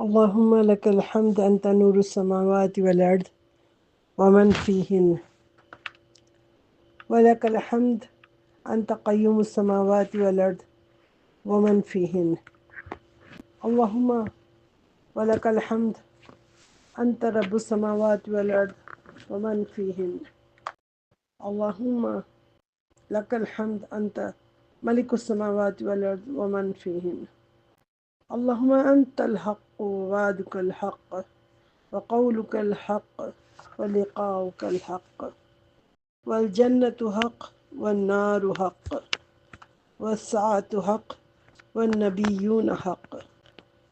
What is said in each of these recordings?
اللهم لك الحمد أنت نور السماوات والأرض ومن فيهن، ولك الحمد أنت قيوم السماوات والأرض ومن فيهن. اللهم ولك الحمد أنت رب السماوات والأرض ومن فيهن. اللهم لك الحمد أنت ملك السماوات والأرض ومن فيهن. اللهم أنت الحق ووعدك الحق وقولك الحق ولقاؤك الحق، والجنة حق والنار حق والساعة حق والنبيون حق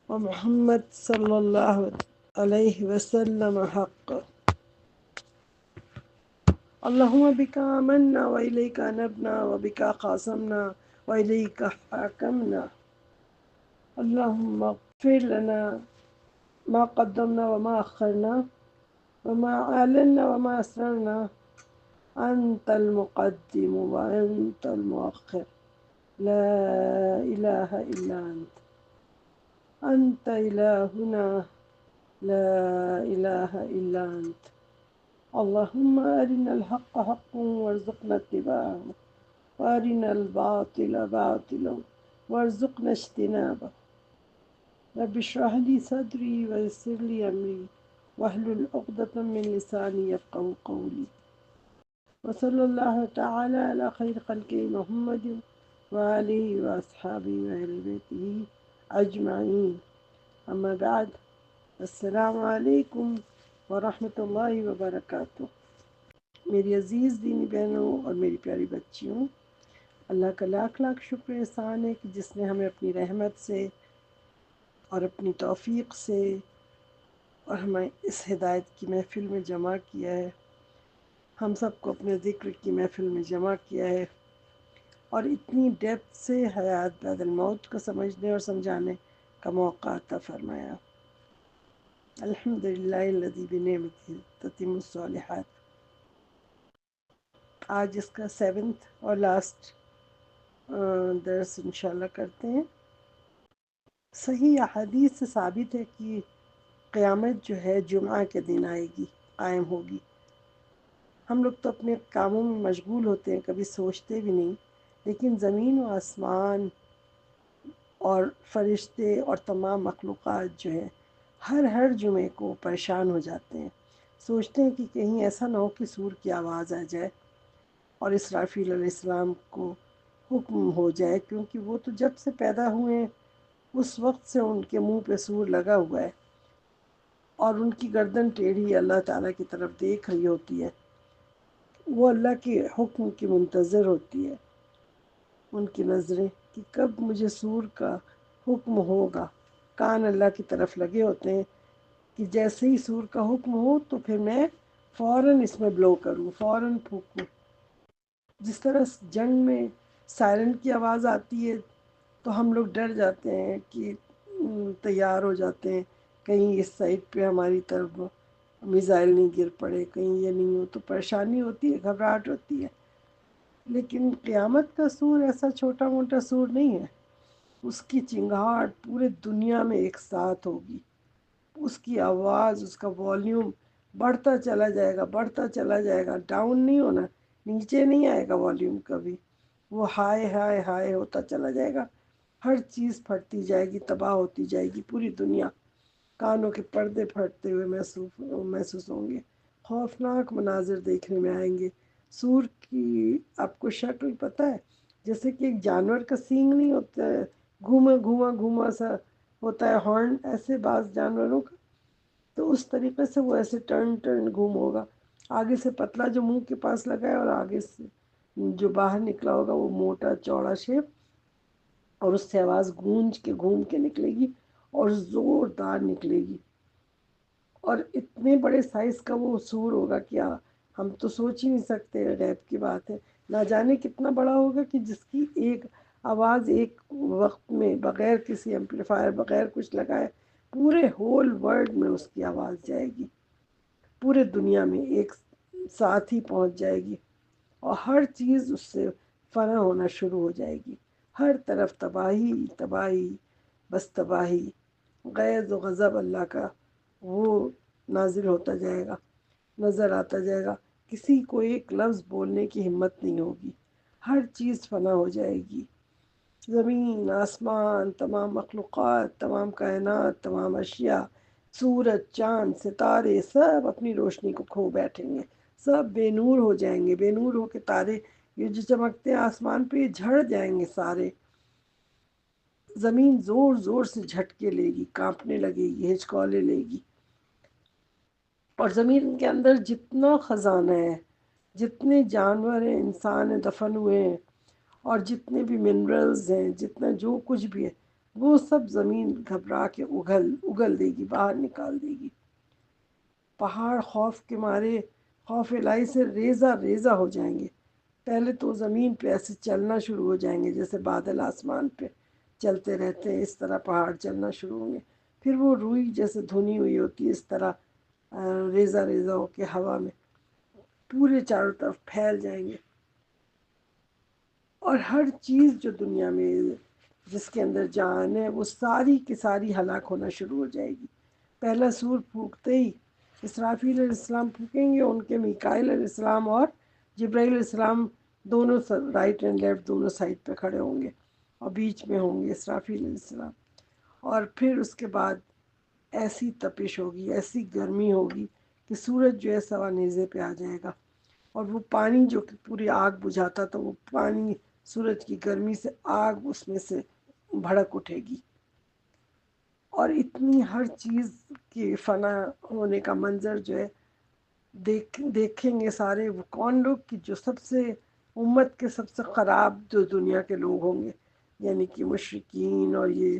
ومحمد صلى الله عليه وسلم حق. اللهم بك آمنا وإليك أنبنا وبك خاصمنا وإليك حاكمنا. اللهم اغفر لنا ما قدمنا وما أخرنا وما أعلنا وما أسررنا. أنت المقدم وأنت المؤخر، لا إله إلا أنت. أنت إلهنا، لا إله إلا أنت. اللهم أرنا الحق حقا وارزقنا اتباعه، وأرنا الباطل باطلا وارزقنا اجتنابه. رب اشرح لي صدري ويسر لي أمري واحلل عقدة من لساني يفقهوا قولي. وصلى الله تعالى على خير خلقه محمد وآله وأصحابه وأهل بيته أجمعين. أما بعد، السلام علیکم ورحمۃ اللہ وبرکاتہ۔ میری عزیز دینی بہنوں اور میری پیاری بچیوں، اللہ کا لاکھ لاکھ شکر احسان ہے کہ جس نے ہمیں اپنی رحمت سے اور اپنی توفیق سے اور ہمیں اس ہدایت کی محفل میں جمع کیا ہے، ہم سب کو اپنے ذکر کی محفل میں جمع کیا ہے، اور اتنی ڈیپتھ سے حیات بعد الموت کو سمجھنے اور سمجھانے کا موقع عطا فرمایا۔ الحمدللہ الذی بنعمتہ تتم الصالحات۔ آج اس کا 7th اور لاسٹ درس انشاءاللہ کرتے ہیں۔ صحیح احادیث سے ثابت ہے کہ قیامت جو ہے جمعہ کے دن آئے گی، قائم ہوگی۔ ہم لوگ تو اپنے کاموں میں مشغول ہوتے ہیں، کبھی سوچتے بھی نہیں، لیکن زمین و آسمان اور فرشتے اور تمام مخلوقات جو ہے ہر جمعے کو پریشان ہو جاتے ہیں، سوچتے ہیں کہ کہیں ایسا نہ ہو کہ سور کی آواز آ جائے اور اسرافیل علیہ السلام کو حکم ہو جائے، کیونکہ وہ تو جب سے پیدا ہوئے ہیں اس وقت سے ان کے منہ پہ سور لگا ہوا ہے، اور ان کی گردن ٹیڑھی اللہ تعالیٰ کی طرف دیکھ رہی ہوتی ہے۔ وہ اللہ کے حکم کی منتظر ہوتی ہے، ان کی نظریں کہ کب مجھے سور کا حکم ہوگا۔ کان اللہ کی طرف لگے ہوتے ہیں کہ جیسے ہی سور کا حکم ہو تو پھر میں فوراً اس میں بلو کروں، فوراً پھونکوں۔ جس طرح جنگ میں سائرن کی آواز آتی ہے تو ہم لوگ ڈر جاتے ہیں کہ تیار ہو جاتے ہیں، کہیں اس سائڈ پہ ہماری طرف میزائل نہیں گر پڑے، کہیں یہ نہیں ہو، تو پریشانی ہوتی ہے، گھبراہٹ ہوتی ہے۔ لیکن قیامت کا سور ایسا چھوٹا موٹا سور نہیں ہے، اس کی چنگھاڑ پورے دنیا میں ایک ساتھ ہوگی، اس کی آواز، اس کا والیوم بڑھتا چلا جائے گا، بڑھتا چلا جائے گا، ڈاؤن نہیں ہونا، نیچے نہیں آئے گا والیوم کبھی، وہ ہائے ہائے ہائے ہوتا چلا جائے گا، ہر چیز پھٹتی جائے گی، تباہ ہوتی جائے گی پوری دنیا، کانوں کے پردے پھٹتے ہوئے محسوس ہوں گے، خوفناک مناظر دیکھنے میں آئیں گے۔ سور کی آپ کو شکل پتہ ہے؟ جیسے کہ ایک جانور کا سینگ نہیں ہوتا ہے، گھوما سا ہوتا ہے ہارن، ایسے بعض جانوروں کا، تو اس طریقے سے وہ ایسے ٹرن گھوم ہوگا، آگے سے پتلا جو منہ کے پاس لگا ہے اور آگے سے جو باہر نکلا ہوگا وہ موٹا چوڑا شیپ، اور اس سے آواز گونج کے گھوم کے نکلے گی اور زوردار نکلے گی، اور اتنے بڑے سائز کا وہ سور ہوگا کہ ہم تو سوچ ہی نہیں سکتے، غیب کی بات ہے۔ نہ جانے کتنا بڑا ہوگا کہ جس کی ایک آواز ایک وقت میں بغیر کسی ایمپلیفائر، بغیر کچھ لگائے، پورے ہول ورلڈ میں اس کی آواز جائے گی، پورے دنیا میں ایک ساتھ ہی پہنچ جائے گی، اور ہر چیز اس سے فنا ہونا شروع ہو جائے گی، ہر طرف تباہی تباہی، بس تباہی۔ غیظ و غضب اللہ کا وہ نازل ہوتا جائے گا، نظر آتا جائے گا۔ کسی کو ایک لفظ بولنے کی ہمت نہیں ہوگی، ہر چیز فنا ہو جائے گی، زمین، آسمان، تمام مخلوقات، تمام کائنات، تمام اشیاء، سورج، چاند، ستارے سب اپنی روشنی کو کھو بیٹھیں گے، سب بے نور ہو جائیں گے، بے نور ہو کے تارے یہ جو چمکتے ہیں آسمان پہ یہ جھڑ جائیں گے سارے، زمین زور زور سے جھٹکے لے گی، کانپنے لگے گی، ہچکولے لے گی، اور زمین کے اندر جتنا خزانہ ہے، جتنے جانور ہیں، انسان ہیں دفن ہوئے ہیں، اور جتنے بھی منرلز ہیں، جتنا جو کچھ بھی ہے وہ سب زمین گھبرا کے اگل دے گی، باہر نکال دے گی۔ پہاڑ خوف کے مارے، خوف الہی سے ریزہ ریزہ ہو جائیں گے۔ پہلے تو زمین پہ ایسے چلنا شروع ہو جائیں گے جیسے بادل آسمان پہ چلتے رہتے ہیں، اس طرح پہاڑ چلنا شروع ہوں گے۔ پھر وہ روئی جیسے دھنی ہوئی ہوتی ہے اس طرح ریزہ ریزہ ہو کے ہوا میں پورے چاروں طرف پھیل جائیں گے، اور ہر چیز جو دنیا میں جس کے اندر جان ہے وہ ساری کی ساری ہلاک ہونا شروع ہو جائے گی۔ پہلا سور پھونکتے ہی اسرافیل علیہ السلام پھونکیں گے، ان کے میکائیل علیہ السلام اور جبرائیل علیہ السلام دونوں رائٹ اینڈ لیفٹ دونوں سائڈ پہ کھڑے ہوں گے، اور بیچ میں ہوں گے اسرافیل علیہ السلام۔ اور پھر اس کے بعد ایسی تپش ہوگی، ایسی گرمی ہوگی کہ سورج جو ہے سوا نیزے پہ آ جائے گا، اور وہ پانی جو کہ پوری آگ بجھاتا تھا وہ پانی سورج کی گرمی سے آگ اس میں سے بھڑک اٹھے گی، اور اتنی ہر چیز کی فنا ہونے کا منظر جو ہے دیکھیں گے سارے وہ کون لوگ کہ جو سب سے امت کے سب سے خراب جو دنیا کے لوگ ہوں گے، یعنی کہ مشرکین اور یہ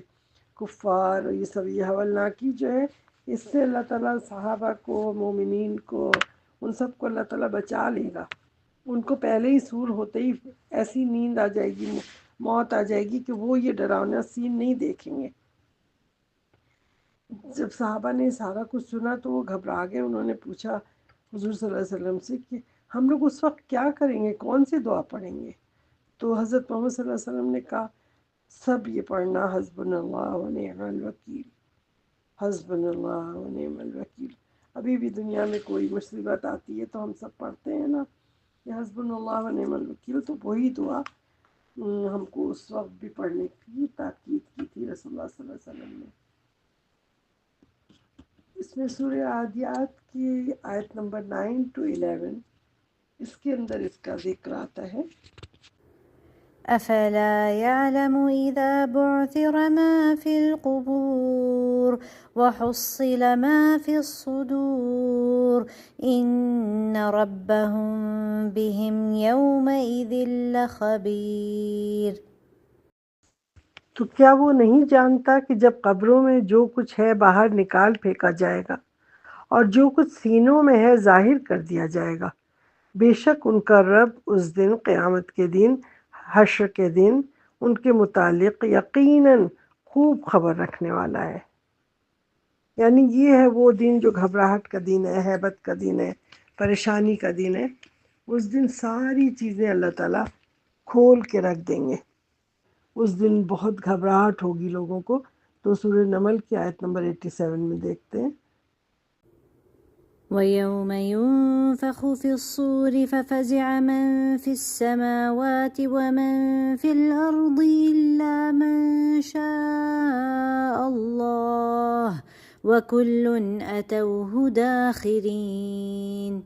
کفار اور یہ سب یہ حولناکی جو ہے، اس سے اللہ تعالیٰ صحابہ کو، مومنین کو، ان سب کو اللہ تعالیٰ بچا لے گا۔ ان کو پہلے ہی سور ہوتے ہی ایسی نیند آ جائے گی، موت آ جائے گی کہ وہ یہ ڈراؤنا سین نہیں دیکھیں گے۔ جب صحابہ نے سارا کچھ سنا تو وہ گھبرا گئے، انہوں نے پوچھا حضور صلی اللہ علیہ وسلم سے کہ ہم لوگ اس وقت کیا کریں گے، کون سی دعا پڑھیں گے؟ تو حضرت محمد صلی اللہ علیہ وسلم نے کہا سب یہ پڑھنا حسبنا اللہ و نعم الوکیل، حسبنا اللہ و نعم الوکیل۔ ابھی بھی دنیا میں کوئی مصیبت آتی ہے تو ہم سب پڑھتے ہیں نا کہ حسبنا اللہ و نعم الوکیل، تو وہی دعا ہم کو اس وقت بھی پڑھنے کی تاکید کی تھی رسول اللہ صلی اللہ علیہ وسلم نے۔ اس میں سورہ عادیات کی آیت نمبر 9 to 11 اس کے اندر اس کا ذکر آتا ہے۔ أفلا يعلم إذا بعثر ما في القبور وحصل ما في الصدور إن ربهم بهم يومئذ لخبير۔ تو کیا وہ نہیں جانتا کہ جب قبروں میں جو کچھ ہے باہر نکال پھینکا جائے گا، اور جو کچھ سینوں میں ہے ظاہر کر دیا جائے گا، بے شک ان کا رب اس دن قیامت کے دن، حشر کے دن ان کے متعلق یقیناً خوب خبر رکھنے والا ہے۔ یعنی یہ ہے وہ دن جو گھبراہٹ کا دن ہے، ہیبت کا دن ہے، پریشانی کا دن ہے۔ اس دن ساری چیزیں اللہ تعالیٰ کھول کے رکھ دیں گے، اس دن بہت گھبراہٹ ہوگی لوگوں کو۔ تو سورہ نمل کی آیت نمبر 87 میں دیکھتے ہیں۔ ويوم ينفخ في الصور ففزع من في السماوات ومن في الأرض إلا من شاء الله وكل أتوه داخرين۔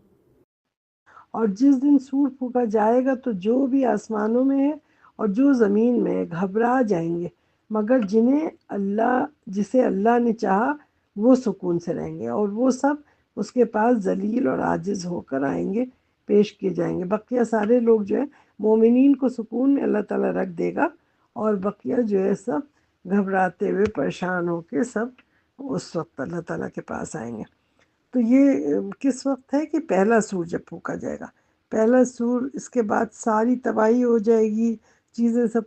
اور جس دن سور پھونکا جائے گا تو جو بھی آسمانوں میں ہے اور جو زمین میں ہے گھبرا جائیں گے، مگر جسے اللہ نے چاہا وہ سکون سے رہیں گے، اور وہ سب اس کے پاس ذلیل اور عاجز ہو کر آئیں گے، پیش کیے جائیں گے۔ بقیہ سارے لوگ جو ہے مومنین کو سکون میں اللہ تعالیٰ رکھ دے گا، اور بقیہ جو ہے سب گھبراتے ہوئے پریشان ہو کے سب اس وقت اللہ تعالیٰ کے پاس آئیں گے۔ تو یہ کس وقت ہے کہ پہلا سور جب پھونکا جائے گا، پہلا سور، اس کے بعد ساری تباہی ہو جائے گی، چیزیں سب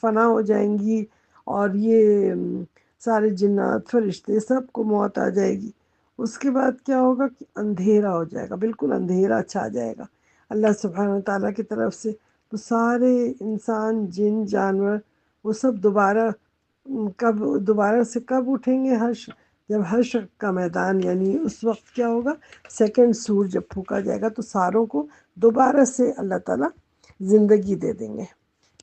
فنا ہو جائیں گی، اور یہ سارے جنات فرشتے سب کو موت آ جائے گی۔ اس کے بعد کیا ہوگا کہ اندھیرا ہو جائے گا، بالکل اندھیرا چھا جائے گا اللہ سبحانہ تعالیٰ کی طرف سے۔ تو سارے انسان، جن، جانور وہ سب دوبارہ کب دوبارہ سے کب اٹھیں گے حشر؟ جب حشر کا میدان یعنی اس وقت کیا ہوگا، سیکنڈ سور جب پھونکا جائے گا تو ساروں کو دوبارہ سے اللہ تعالیٰ زندگی دے دیں گے.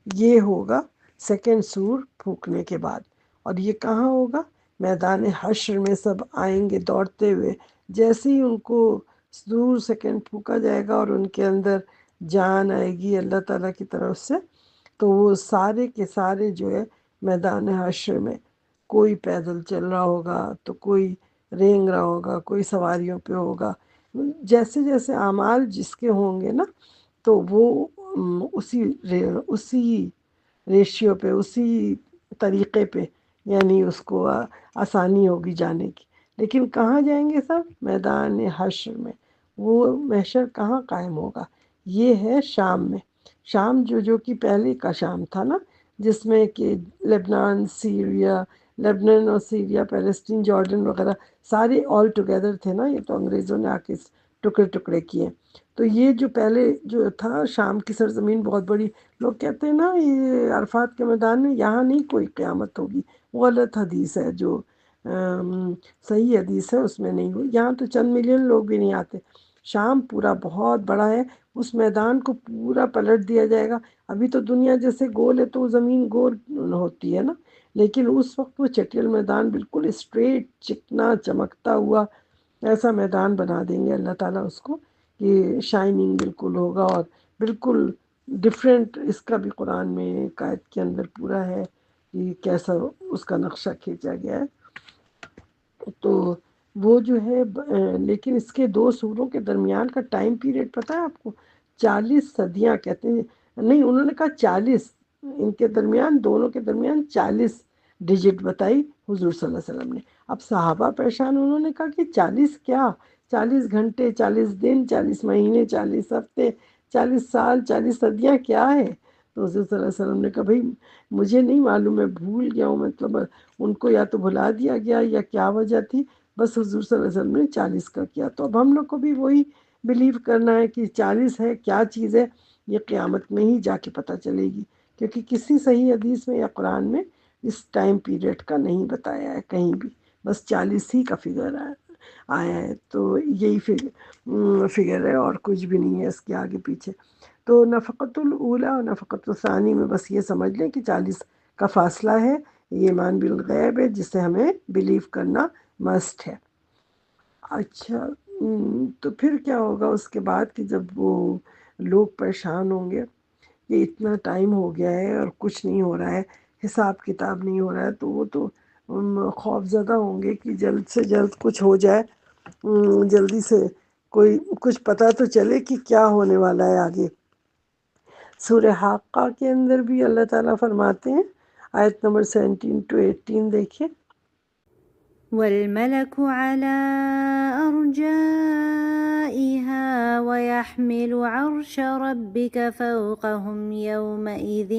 یہ ہوگا سیکنڈ سور پھونکنے کے بعد. اور یہ کہاں ہوگا؟ میدان حشر میں سب آئیں گے دوڑتے ہوئے. جیسے ہی ان کو سور سیکنڈ پھونکا جائے گا اور ان کے اندر جان آئے گی اللہ تعالیٰ کی طرف سے، تو وہ سارے کے سارے جو ہے میدان حشر میں، کوئی پیدل چل رہا ہوگا تو کوئی رینگ رہا ہوگا، کوئی سواریوں پہ ہوگا. جیسے جیسے اعمال جس کے ہوں گے نا، تو وہ اسی ریشیو پہ، اسی طریقے پہ، یعنی اس کو آسانی ہوگی جانے کی. لیکن کہاں جائیں گے سب؟ میدان حشر میں. وہ محشر کہاں قائم ہوگا؟ یہ ہے شام میں. شام جو کہ پہلے کا شام تھا نا، جس میں کہ لبنان اور سیریا، پیلسٹین، جارڈن وغیرہ سارے آل ٹوگیدر تھے نا. یہ تو انگریزوں نے آ کے ٹکڑے ٹکڑے کیے. تو یہ جو پہلے جو تھا شام کی سرزمین بہت بڑی. لوگ کہتے ہیں نا یہ عرفات کے میدان میں یہاں نہیں کوئی قیامت ہوگی، وہ غلط حدیث ہے. جو صحیح حدیث ہے اس میں نہیں ہوئی. یہاں تو چند ملین لوگ بھی نہیں آتے. شام پورا بہت بڑا ہے، اس میدان کو پورا پلٹ دیا جائے گا. ابھی تو دنیا جیسے گول ہے تو زمین گول ہوتی ہے نا، لیکن اس وقت وہ چٹیل میدان بالکل اسٹریٹ، چکنا چمکتا ہوا ایسا میدان بنا دیں گے اللہ تعالیٰ اس کو، کہ شائننگ بالکل ہوگا اور بالکل ڈفرینٹ. اس کا بھی قرآن میں ایک آیت کے اندر پورا ہے کہ کیسا اس کا نقشہ کھینچا گیا ہے. تو وہ جو ہے لیکن اس کے دو سوروں کے درمیان کا ٹائم پیریڈ پتہ ہے آپ کو؟ 40 صدیاں کہتے ہیں. نہیں، انہوں نے کہا 40، ان کے درمیان، دونوں کے درمیان 40 ڈیجٹ بتائی حضور صلی اللہ علیہ وسلم نے. اب صحابہ پریشان، انہوں نے کہا کہ 40 کیا، 40 گھنٹے، 40 دن، 40 مہینے، 40 ہفتے، 40 سال، 40 صدیاں کیا ہے؟ تو حضور صلی اللہ علیہ وسلم نے کہا بھائی مجھے نہیں معلوم، میں بھول گیا ہوں. مطلب ان کو یا تو بھلا دیا گیا یا کیا وجہ تھی، بس حضور صلی اللہ علیہ وسلم نے 40 کا کیا. تو اب ہم لوگ کو بھی وہی بلیو کرنا ہے کہ 40 ہے. کیا چیز ہے یہ قیامت میں ہی جا کے پتہ چلے گی، کیونکہ کسی صحیح حدیث میں یا قرآن میں اس ٹائم پیریڈ کا نہیں بتایا ہے کہیں بھی. بس 40 ہی کا فگر آیا ہے. تو یہی فگر ہے اور کچھ بھی نہیں ہے اس کے آگے پیچھے. تو نفقۃ الاولیٰ اور نفقۃ الثانی میں بس یہ سمجھ لیں کہ 40 کا فاصلہ ہے. یہ ایمان بالغیب ہے جسے ہمیں بلیو کرنا مسٹ ہے. اچھا، تو پھر کیا ہوگا اس کے بعد کہ جب وہ لوگ پریشان ہوں گے کہ اتنا ٹائم ہو گیا ہے اور کچھ نہیں ہو رہا ہے، حساب کتاب نہیں ہو رہا ہے، تو وہ تو خوف زدہ ہوں گے کہ جلد سے جلد کچھ ہو جائے، جلدی سے کوئی کچھ پتہ تو چلے کہ کیا ہونے والا ہے آگے. سورہ حاقہ کے اندر بھی اللہ تعالیٰ فرماتے ہیں، آیت نمبر 17 to 18 دیکھیے. والملك على أرجائها ويحمل عرش ربك فوقهم يومئذ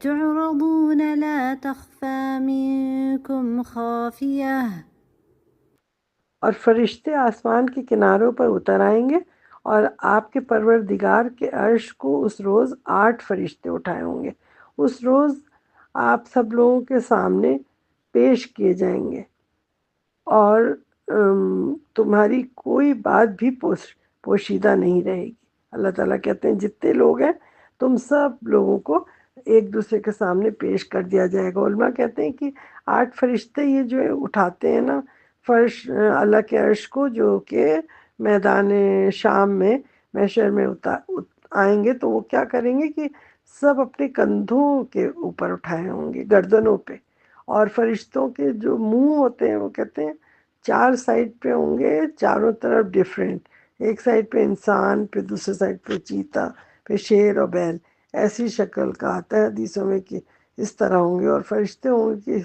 تعرضون لا تخفى منكم خافية. اور فرشتے آسمان کے کناروں پر اتر آئیں گے اور آپ کے پروردگار کے عرش کو اس روز 8 فرشتے اٹھائے ہوں گے. اس روز آپ سب لوگوں کے سامنے پیش کیے جائیں گے اور تمہاری کوئی بات بھی پوشیدہ نہیں رہے گی. اللہ تعالیٰ کہتے ہیں جتنے لوگ ہیں تم سب لوگوں کو ایک دوسرے کے سامنے پیش کر دیا جائے گا. علماء کہتے ہیں کہ 8 فرشتے یہ جو اٹھاتے ہیں نا فرش اللہ کے عرش کو، جو کہ میدان شام میں محشر میں آئیں گے، تو وہ کیا کریں گے کہ سب اپنے کندھوں کے اوپر اٹھائے ہوں گے، گردنوں پہ. اور فرشتوں کے جو منہ ہوتے ہیں وہ کہتے ہیں 4 سائڈ پہ ہوں گے، چاروں طرف ڈیفرنٹ. ایک سائڈ پہ انسان، پھر دوسرے سائڈ پہ چیتا، پھر شیر اور بیل. ایسی شکل کا آتا ہے حدیثوں میں کہ اس طرح ہوں گے. اور فرشتے ہوں گے کہ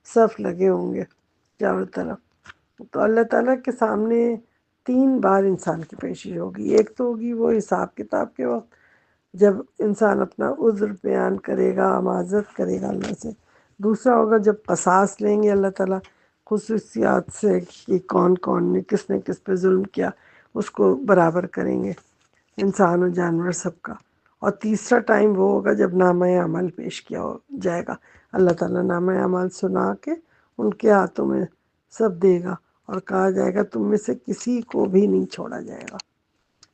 صف لگے ہوں گے چاروں طرف. تو اللہ تعالیٰ کے سامنے 3 بار انسان کی پیشی ہوگی. ایک تو ہوگی وہ حساب کتاب کے وقت جب انسان اپنا عذر بیان کرے گا، معذرت کرے گا اللہ سے. دوسرا ہوگا جب قصاص لیں گے اللہ تعالیٰ خصوصیات سے کہ کون نے کس پہ ظلم کیا، اس کو برابر کریں گے انسان و جانور سب کا. اور تیسرا ٹائم وہ ہوگا جب نامہ عمل پیش کیا جائے گا، اللہ تعالیٰ نامہ عمل سنا کے ان کے ہاتھوں میں سب دے گا اور کہا جائے گا تم میں سے کسی کو بھی نہیں چھوڑا جائے گا،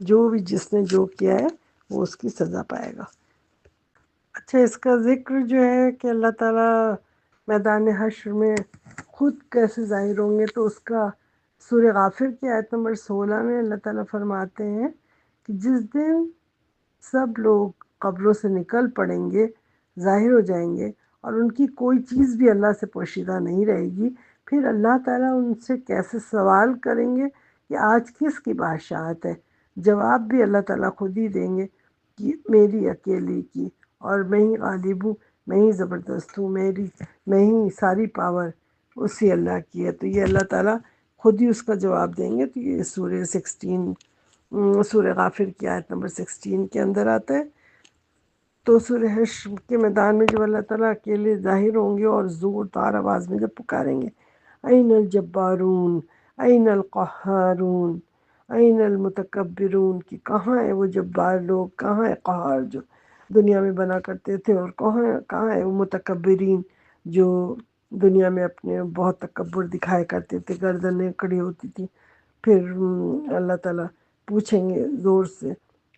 جو بھی جس نے جو کیا ہے وہ اس کی سزا پائے گا۔ اچھا، اس کا ذکر جو ہے کہ اللہ تعالیٰ میدان حشر میں خود کیسے ظاہر ہوں گے، تو اس کا سورہ غافر کی آیت نمبر 16 میں اللہ تعالیٰ فرماتے ہیں کہ جس دن سب لوگ قبروں سے نکل پڑیں گے، ظاہر ہو جائیں گے، اور ان کی کوئی چیز بھی اللہ سے پوشیدہ نہیں رہے گی، پھر اللہ تعالیٰ ان سے کیسے سوال کریں گے کہ آج کس کی بادشاہت ہے؟ جواب بھی اللہ تعالیٰ خود ہی دیں گے کہ میری اکیلی کی، اور میں ہی غالب ہوں، میں ہی زبردست ہوں، میں ہی ساری پاور اسی اللہ کی ہے۔ تو یہ اللہ تعالیٰ خود ہی اس کا جواب دیں گے۔ تو یہ سورہ غافر کی آیت نمبر 16 کے اندر آتا ہے۔ تو سورہ حشر کے میدان میں جب اللہ تعالیٰ اکیلے ظاہر ہوں گے اور زوردار آواز میں جب پکاریں گے این الجبارون این القہارون این المتکبرون، کہ کہاں ہے وہ جبار لوگ، کہاں ہے قہار جو دنیا میں بنا کرتے تھے، اور کہاں ہے وہ متکبرین جو دنیا میں اپنے بہت تکبر دکھایا کرتے تھے، گردنیں کڑی ہوتی تھی۔ پھر اللہ تعالیٰ پوچھیں گے زور سے،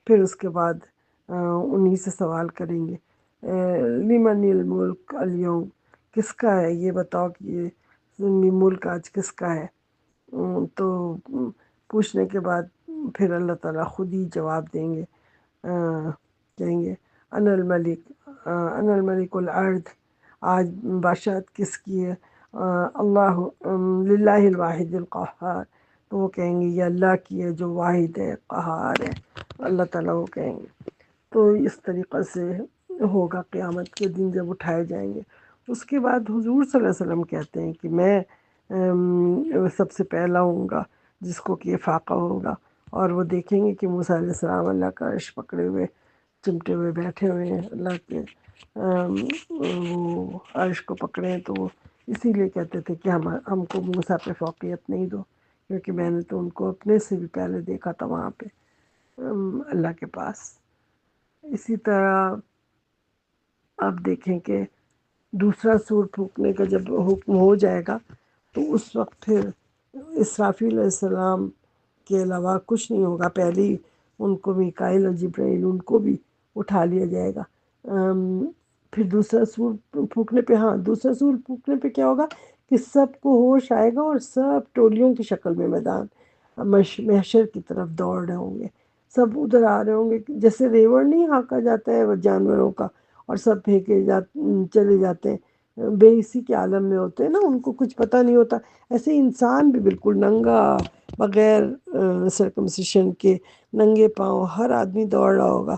پھر اس کے بعد انہی سے سوال کریں گے لمن الملک اليوم، کس کا ہے یہ بتاؤ کہ یہ ملک آج کس کا ہے؟ تو پوچھنے کے بعد پھر اللہ تعالیٰ خود ہی جواب دیں گے، کہیں گے انا الملک الارض، آج بادشاہت کس کی ہے؟ اللہ للہ الواحد القہار، تو وہ کہیں گے یہ اللہ کی ہے جو واحد ہے، قہار ہے، اللہ تعالیٰ وہ کہیں گے۔ تو اس طریقے سے ہوگا قیامت کے دن جب اٹھائے جائیں گے۔ اس کے بعد حضور صلی اللہ علیہ وسلم کہتے ہیں کہ میں سب سے پہلا ہوں گا جس کو کہ فاقہ ہوگا، اور وہ دیکھیں گے کہ موسیٰ علیہ السلام اللہ کا عرش پکڑے ہوئے چمٹے ہوئے بیٹھے ہوئے ہیں، اللہ کے وہ عرش کو پکڑے ہیں۔ تو وہ اسی لیے کہتے تھے کہ ہم کو موسیٰ پہ فوقیت نہیں دو، کیونکہ میں نے تو ان کو اپنے سے بھی پہلے دیکھا تھا وہاں پہ اللہ کے پاس۔ اسی طرح آپ دیکھیں کہ دوسرا سور پھونکنے کا جب حکم ہو جائے گا تو اس وقت پھر اسرافیل علیہ السلام کے علاوہ کچھ نہیں ہوگا، پہلے ہی ان کو میکائیل اور جبرائیل ان کو بھی اٹھا لیا جائے گا۔ پھر دوسرا سور پھونکنے پہ کیا ہوگا کہ سب کو ہوش آئے گا اور سب ٹولیوں کی شکل میں میدان محشر کی طرف دوڑ رہے ہوں گے، سب ادھر آ رہے ہوں گے، جیسے ریوڑ نہیں ہانکا جاتا ہے وہ جانوروں کا اور سب پھینکے چلے جاتے ہیں، بے حسی کے عالم میں ہوتے ہیں نا، ان کو کچھ پتہ نہیں ہوتا، ایسے انسان بھی بالکل ننگا بغیر سرکمسیشن کے ننگے پاؤں ہر آدمی دوڑ رہا ہوگا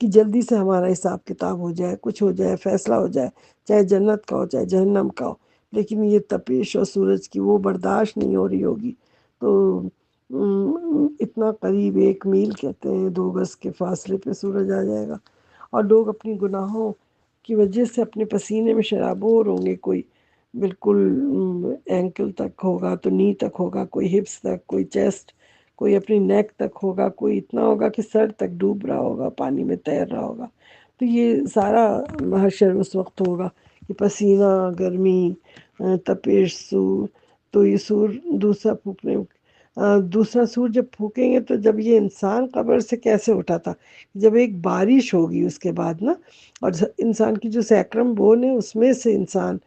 کہ جلدی سے ہمارا حساب کتاب ہو جائے، کچھ ہو جائے، فیصلہ ہو جائے، چاہے جنت کا ہو چاہے جہنم کا ہو۔ لیکن یہ تپش اور سورج کی وہ برداشت نہیں ہو رہی ہوگی۔ تو اتنا قریب 1 میل کہتے ہیں 2 گز کے فاصلے پہ سورج آ جائے گا، اور لوگ اپنی گناہوں کی وجہ سے اپنے پسینے میں شرابور ہوں گے، کوئی بالکل اینکل تک ہوگا تو نی تک ہوگا، کوئی ہپس تک، کوئی چیسٹ، کوئی اپنی نیک تک ہوگا، کوئی اتنا ہوگا کہ سر تک ڈوب رہا ہوگا، پانی میں تیر رہا ہوگا۔ تو یہ سارا محشر اس وقت ہوگا کہ پسینہ، گرمی، تپش، سور۔ تو یہ سور دوسرا سور جب پھونکیں گے تو جب یہ انسان قبر سے کیسے اٹھا تھا، جب ایک بارش ہوگی اس کے بعد نا، اور انسان کی جو سیکرم بون ہے اس میں سے انسان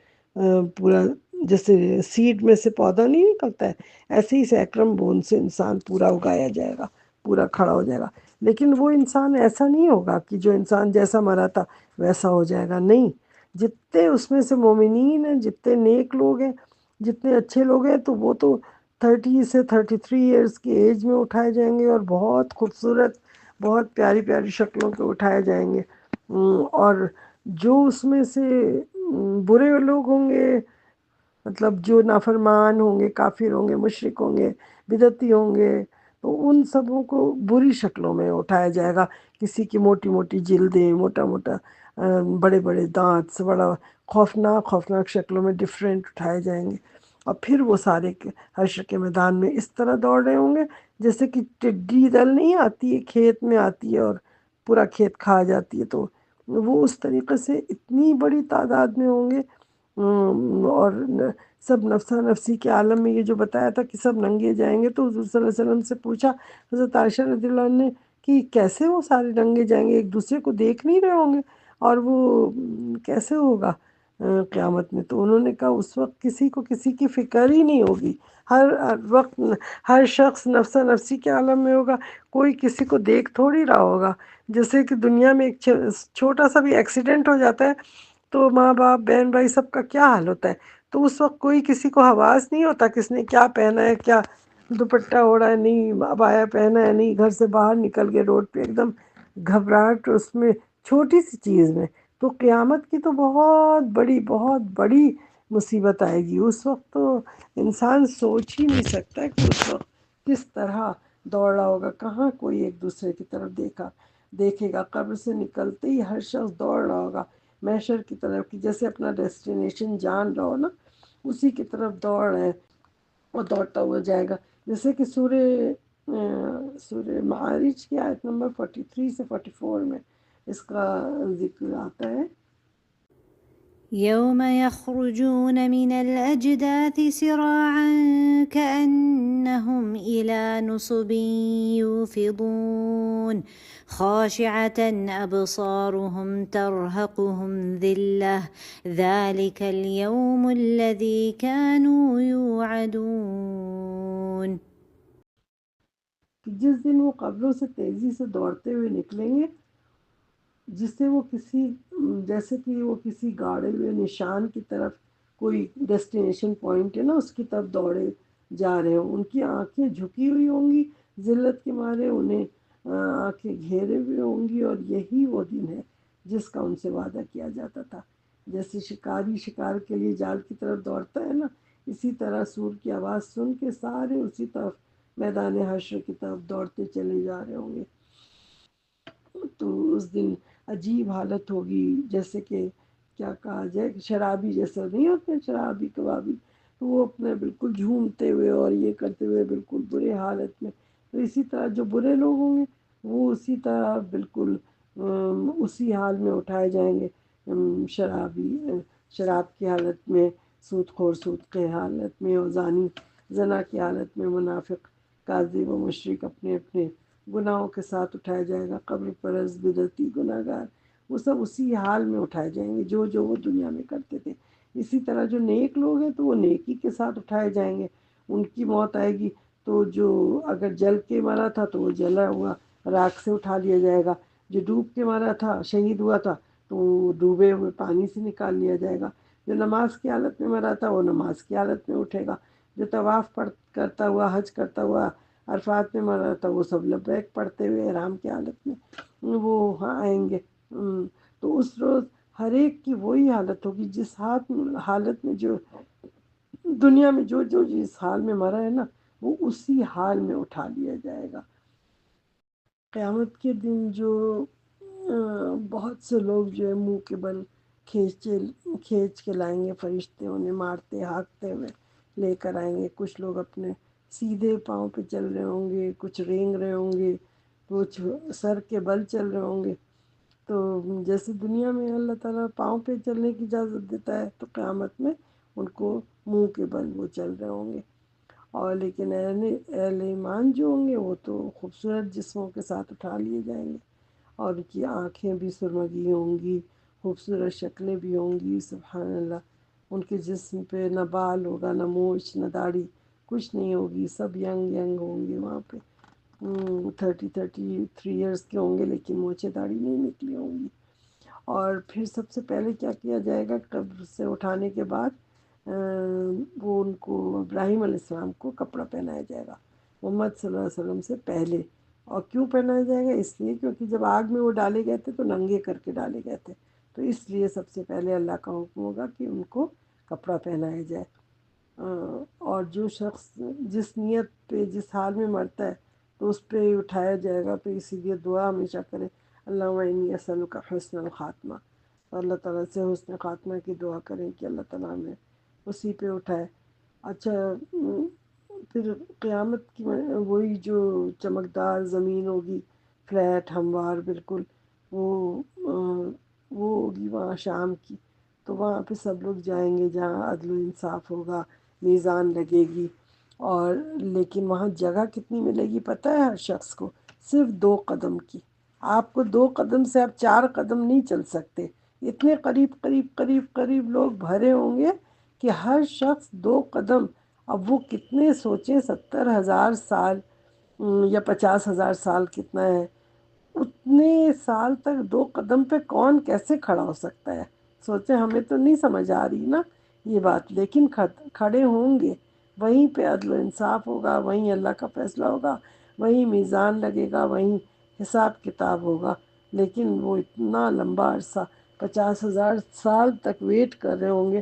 پورا، جیسے سیڈ میں سے پودا نہیں نکلتا ہے، ایسے ہی سیکرم بون سے انسان پورا اگایا جائے گا، پورا کھڑا ہو جائے گا۔ لیکن وہ انسان ایسا نہیں ہوگا کہ جو انسان جیسا مرا تھا ویسا ہو جائے گا، نہیں، جتنے اس میں سے مومنین ہیں، جتنے نیک لوگ ہیں، جتنے اچھے لوگ ہیں، تو وہ تو 30 سے 33 ایئرس کی ایج میں اٹھائے جائیں گے، اور بہت خوبصورت، بہت پیاری پیاری شکلوں پہ اٹھائے جائیں گے۔ اور جو اس میں سے برے لوگ ہوں گے، مطلب جو نافرمان ہوں گے، کافر ہوں گے، مشرک ہوں گے، بدعتی ہوں گے، تو ان سبوں کو بری شکلوں میں اٹھایا جائے گا، کسی کی موٹی موٹی جلدیں، موٹا موٹا بڑے بڑے دانت، بڑا خوفناک شکلوں میں ڈفرینٹ اٹھائے جائیں گے، اور پھر وہ سارے حشر کے میدان میں اس طرح دوڑ رہے ہوں گے جیسے کہ ٹڈی دل نہیں آتی ہے کھیت میں آتی ہے اور پورا کھیت کھا جاتی ہے، تو وہ اس طریقے سے اتنی بڑی تعداد میں ہوں گے، اور سب نفسا نفسی کے عالم میں. یہ جو بتایا تھا کہ سب ننگے جائیں گے، تو حضور صلی اللہ علیہ وسلم سے پوچھا حضرت عائشہ رضی اللہ عنہ نے کہ کیسے وہ سارے ننگے جائیں گے، ایک دوسرے کو دیکھ نہیں رہے ہوں گے، اور وہ کیسے ہوگا قیامت میں؟ تو انہوں نے کہا اس وقت کسی کو کسی کی فکر ہی نہیں ہوگی، ہر وقت ہر شخص نفسا نفسی کے عالم میں ہوگا، کوئی کسی کو دیکھ تھوڑی رہا ہوگا. جیسے کہ دنیا میں ایک چھوٹا سا بھی ایکسیڈنٹ ہو جاتا ہے تو ماں باپ بہن بھائی سب کا کیا حال ہوتا ہے، تو اس وقت کوئی کسی کو حواس نہیں ہوتا کس نے کیا پہنا ہے، کیا دوپٹہ اوڑا ہے، نہیں عبایا پہنا ہے، نہیں گھر سے باہر نکل گئے روڈ پہ ایک دم گھبراہٹ اس میں چھوٹی سی چیز میں. تو قیامت کی تو بہت بڑی مصیبت آئے گی اس وقت. تو انسان سوچ ہی نہیں سکتا کہ اس وقت کس طرح دوڑ رہا ہوگا، کہاں کوئی ایک دوسرے کی طرف دیکھے گا. قبر سے نکلتے ہی ہر شخص دوڑ رہا ہوگا محشر کی طرف، کی جیسے اپنا ڈیسٹینیشن جان رہا ہو نا، اسی کی طرف دوڑ رہے ہیں، اور دوڑتا ہوا جائے گا. جیسے کہ سورہ معارج کی آیت نمبر 43 سے 44 میں اس کا ذکر آتا ہے. يوم يخرجون من الأجداث سراعا كأنهم إلى نصب يوفضون خاشعة أبصارهم ترهقهم ذلة ذلك اليوم الذي كانوا يوعدون. جس دن وہ قبروں سے تیزی سے دوڑتے ہوئے نکلیں گے، جس سے وہ جیسے کہ وہ کسی گاڑے ہوئے نشان کی طرف، کوئی ڈیسٹینیشن پوائنٹ ہے نا اس کی طرف دوڑے جا رہے ہوں. ان کی آنکھیں جھکی ہوئی ہوں گی ذلت کے مارے، انہیں آنکھیں گھیرے ہوئے ہوں گی، اور یہی وہ دن ہے جس کا ان سے وعدہ کیا جاتا تھا. جیسے شکاری شکار کے لیے جال کی طرف دوڑتا ہے نا، اسی طرح سور کی آواز سن کے سارے اسی طرف میدان حشر کی طرف دوڑتے چلے جا رہے ہوں گے. تو اس دن عجیب حالت ہوگی، جیسے کہ کیا کہا جائے، شرابی جیسے نہیں ہوتے شرابی کبابی، تو وہ اپنے بالکل جھومتے ہوئے اور یہ کرتے ہوئے بالکل برے حالت میں. تو اسی طرح جو برے لوگ ہوں گے وہ اسی طرح بالکل اسی حال میں اٹھائے جائیں گے، شراب کی حالت میں، سود خور سود کے حالت میں، اور زانی زنا کی حالت میں، منافق کاذب و مشرک اپنے اپنے گناہوں کے ساتھ اٹھایا جائے گا. قبر پرست بدعتی گناہ گار وہ سب اسی حال میں اٹھائے جائیں گے جو وہ دنیا میں کرتے تھے. اسی طرح جو نیک لوگ ہیں تو وہ نیکی کے ساتھ اٹھائے جائیں گے، ان کی موت آئے گی تو جو اگر جل کے مرا تھا تو وہ جلا ہوا راکھ سے اٹھا لیا جائے گا، جو ڈوب کے مرا تھا شہید ہوا تھا تو وہ ڈوبے ہوئے پانی سے نکال لیا جائے گا. جو نماز کی حالت میں مرا تھا وہ نماز کی حالت میں اٹھے گا. جو طواف کرتا ہوا حج کرتا ہوا عرفات میں مرا تھا وہ سب لبیک پڑھتے ہوئے احرام کی حالت میں وہ وہاں آئیں گے. تو اس روز ہر ایک کی وہی حالت ہوگی جس حالت میں جو دنیا میں جو جس حال میں مرا ہے نا وہ اسی حال میں اٹھا لیا جائے گا. قیامت کے دن جو بہت سے لوگ جو ہے منہ کے بل کھینچ کے لائیں گے، فرشتے انہیں مارتے ہانکتے ہوئے لے کر آئیں گے. کچھ لوگ اپنے سیدھے پاؤں پہ چل رہے ہوں گے، کچھ رینگ رہے ہوں گے، کچھ سر کے بل چل رہے ہوں گے. تو جیسے دنیا میں اللہ تعالیٰ پاؤں پہ چلنے کی اجازت دیتا ہے، تو قیامت میں ان کو منہ کے بل وہ چل رہے ہوں گے. اور لیکن اہل ایمان جو ہوں گے وہ تو خوبصورت جسموں کے ساتھ اٹھا لیے جائیں گے، اور ان کی آنکھیں بھی سرمگی ہوں گی، خوبصورت شکلیں بھی ہوں گی. سبحان اللہ. ان کے جسم پہ نہ بال ہوگا، نہ مونچھ، نہ داڑھی، کچھ نہیں ہوگی. سب ینگ ہوں گے وہاں پہ. 33 ایئرس کے ہوں گے لیکن مونچھیں داڑھی نہیں نکلی ہوں گی. اور پھر سب سے پہلے کیا کیا جائے گا، قبر سے اٹھانے کے بعد وہ ان کو ابراہیم علیہ السلام کو کپڑا پہنایا جائے گا محمد صلی اللہ علیہ وسلم سے پہلے. اور کیوں پہنایا جائے گا؟ اس لیے کیونکہ جب آگ میں وہ ڈالے گئے تھے تو ننگے کر کے ڈالے گئے تھے، تو اس لیے سب سے پہلے اللہ کا حکم ہوگا کہ ان کو کپڑا پہنایا جائے. اور جو شخص جس نیت پہ جس حال میں مرتا ہے تو اس پہ اٹھایا جائے گا. تو اسی لیے دعا ہمیشہ کریں، اللہم انی اسألک حسن الخاتمہ. اللہ تعالیٰ سے حسن خاتمہ کی دعا کریں کہ اللہ تعالیٰ ہمیں اسی پہ اٹھائے. اچھا، پھر قیامت کی وہی جو چمکدار زمین ہوگی، فلیٹ ہموار بالکل، وہ ہوگی وہاں شام کی، تو وہاں پہ سب لوگ جائیں گے جہاں عدل و انصاف ہوگا، میزان لگے گی. اور لیکن وہاں جگہ کتنی ملے گی پتہ ہے ہر شخص کو؟ صرف 2 قدم کی. آپ کو 2 قدم سے آپ 4 قدم نہیں چل سکتے. اتنے قریب قریب قریب قریب لوگ بھرے ہوں گے کہ ہر شخص 2 قدم. اب وہ کتنے سوچیں 70,000 سال یا 50,000 سال کتنا ہے، اتنے سال تک 2 قدم پہ کون کیسے کھڑا ہو سکتا ہے؟ سوچیں، ہمیں تو نہیں سمجھ آ رہی نا یہ بات، لیکن کھڑے ہوں گے. وہیں پہ عدل و انصاف ہوگا، وہیں اللہ کا فیصلہ ہوگا، وہیں میزان لگے گا، وہیں حساب کتاب ہوگا. لیکن وہ اتنا لمبا عرصہ 50,000 سال تک ویٹ کر رہے ہوں گے،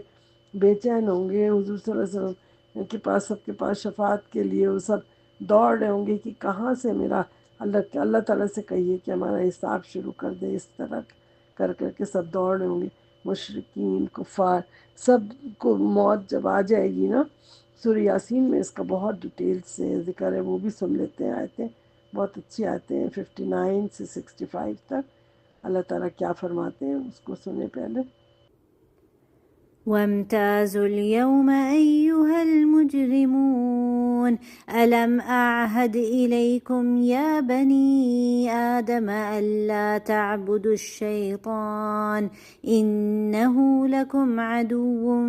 بے چین ہوں گے حضور صلی اللہ علیہ وسلم کے پاس، سب کے پاس شفاعت کے لیے. وہ سب دوڑ رہے ہوں گے کہ کہاں سے میرا اللہ تعالیٰ سے کہیے کہ ہمارا حساب شروع کر دے. اس طرح کر کر کے سب دوڑ رہے ہوں گے، مشرکین کفار سب کو. موت جب آ جائے گی نا، سورہ یاسین میں اس کا بہت ڈیٹیل سے ذکر ہے، وہ بھی سن لیتے ہیں. آیتیں بہت اچھی آتے ہیں 59 سے 65 تک. اللہ تعالیٰ کیا فرماتے ہیں اس کو سنیں پہلے. وامتازوا اليوم أيها المجرمون ألم أعهد إليكم يا بني آدم ألا تعبدوا الشيطان إنه لكم عدو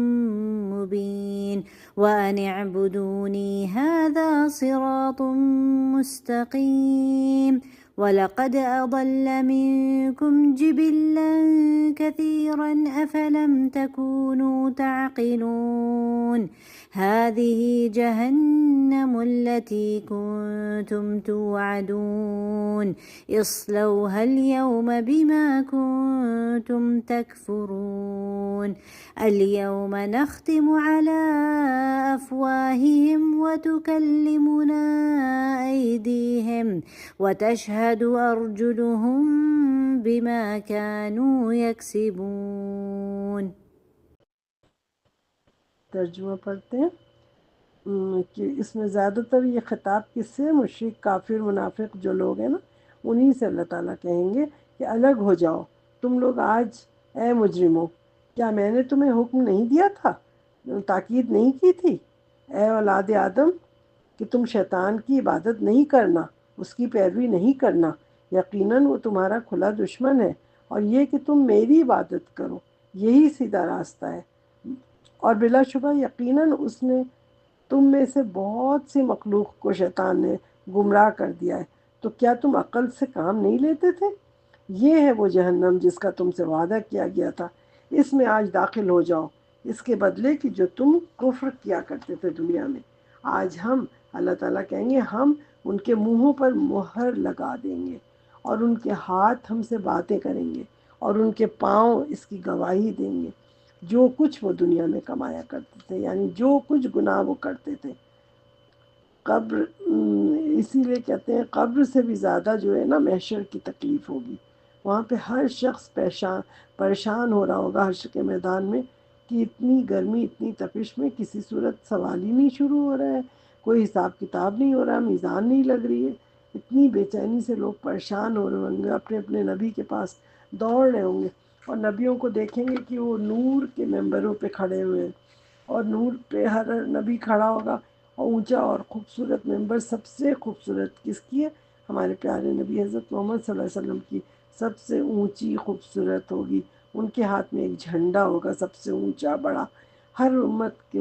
مبين وأن اعبدوني هذا صراط مستقيم ولقد أضل منكم جبلا كثيرا أفلم تكونوا تعقلون هذه جهنم التي كنتم توعدون اصلوها اليوم بما كنتم تكفرون اليوم نختم على أفواههم وتكلمنا أيديهم وتشهد أرجلهم بما كانوا يكسبون. ترجمہ پڑھتے ہیں کہ اس میں زیادہ تر یہ خطاب کس سے؟ مشرک کافر منافق جو لوگ ہیں نا، انہی سے اللہ تعالیٰ کہیں گے کہ الگ ہو جاؤ تم لوگ آج. اے مجرموں، کیا میں نے تمہیں حکم نہیں دیا تھا، تاکید نہیں کی تھی اے اولاد آدم کہ تم شیطان کی عبادت نہیں کرنا، اس کی پیروی نہیں کرنا، یقیناً وہ تمہارا کھلا دشمن ہے، اور یہ کہ تم میری عبادت کرو یہی سیدھا راستہ ہے. اور بلا شبہ یقیناً اس نے تم میں سے بہت سی مخلوق کو شیطان نے گمراہ کر دیا ہے، تو کیا تم عقل سے کام نہیں لیتے تھے؟ یہ ہے وہ جہنم جس کا تم سے وعدہ کیا گیا تھا، اس میں آج داخل ہو جاؤ، اس کے بدلے کی جو تم کفر کیا کرتے تھے دنیا میں. آج ہم، اللہ تعالیٰ کہیں گے، ہم ان کے منہوں پر مہر لگا دیں گے، اور ان کے ہاتھ ہم سے باتیں کریں گے، اور ان کے پاؤں اس کی گواہی دیں گے جو کچھ وہ دنیا میں کمایا کرتے تھے، یعنی جو کچھ گناہ وہ کرتے تھے. قبر اسی لیے کہتے ہیں قبر سے بھی زیادہ جو ہے نا محشر کی تکلیف ہوگی. وہاں پہ ہر شخص پریشان ہو رہا ہوگا حشر کے میدان میں کہ اتنی گرمی، اتنی تپش میں کسی صورت سوال ہی نہیں شروع ہو رہا ہے، کوئی حساب کتاب نہیں ہو رہا، میزان نہیں لگ رہی ہے. اتنی بے چینی سے لوگ پریشان ہو رہے ہوں گے، اپنے اپنے نبی کے پاس دوڑ رہے ہوں گے، اور نبیوں کو دیکھیں گے کہ وہ نور کے ممبروں پہ کھڑے ہوئے ہیں، اور نور پہ ہر نبی کھڑا ہوگا، اور اونچا اور خوبصورت ممبر سب سے خوبصورت کس کی ہے؟ ہمارے پیارے نبی حضرت محمد صلی اللہ علیہ وسلم کی سب سے اونچی خوبصورت ہوگی. ان کے ہاتھ میں ایک جھنڈا ہوگا سب سے اونچا بڑا. ہر امت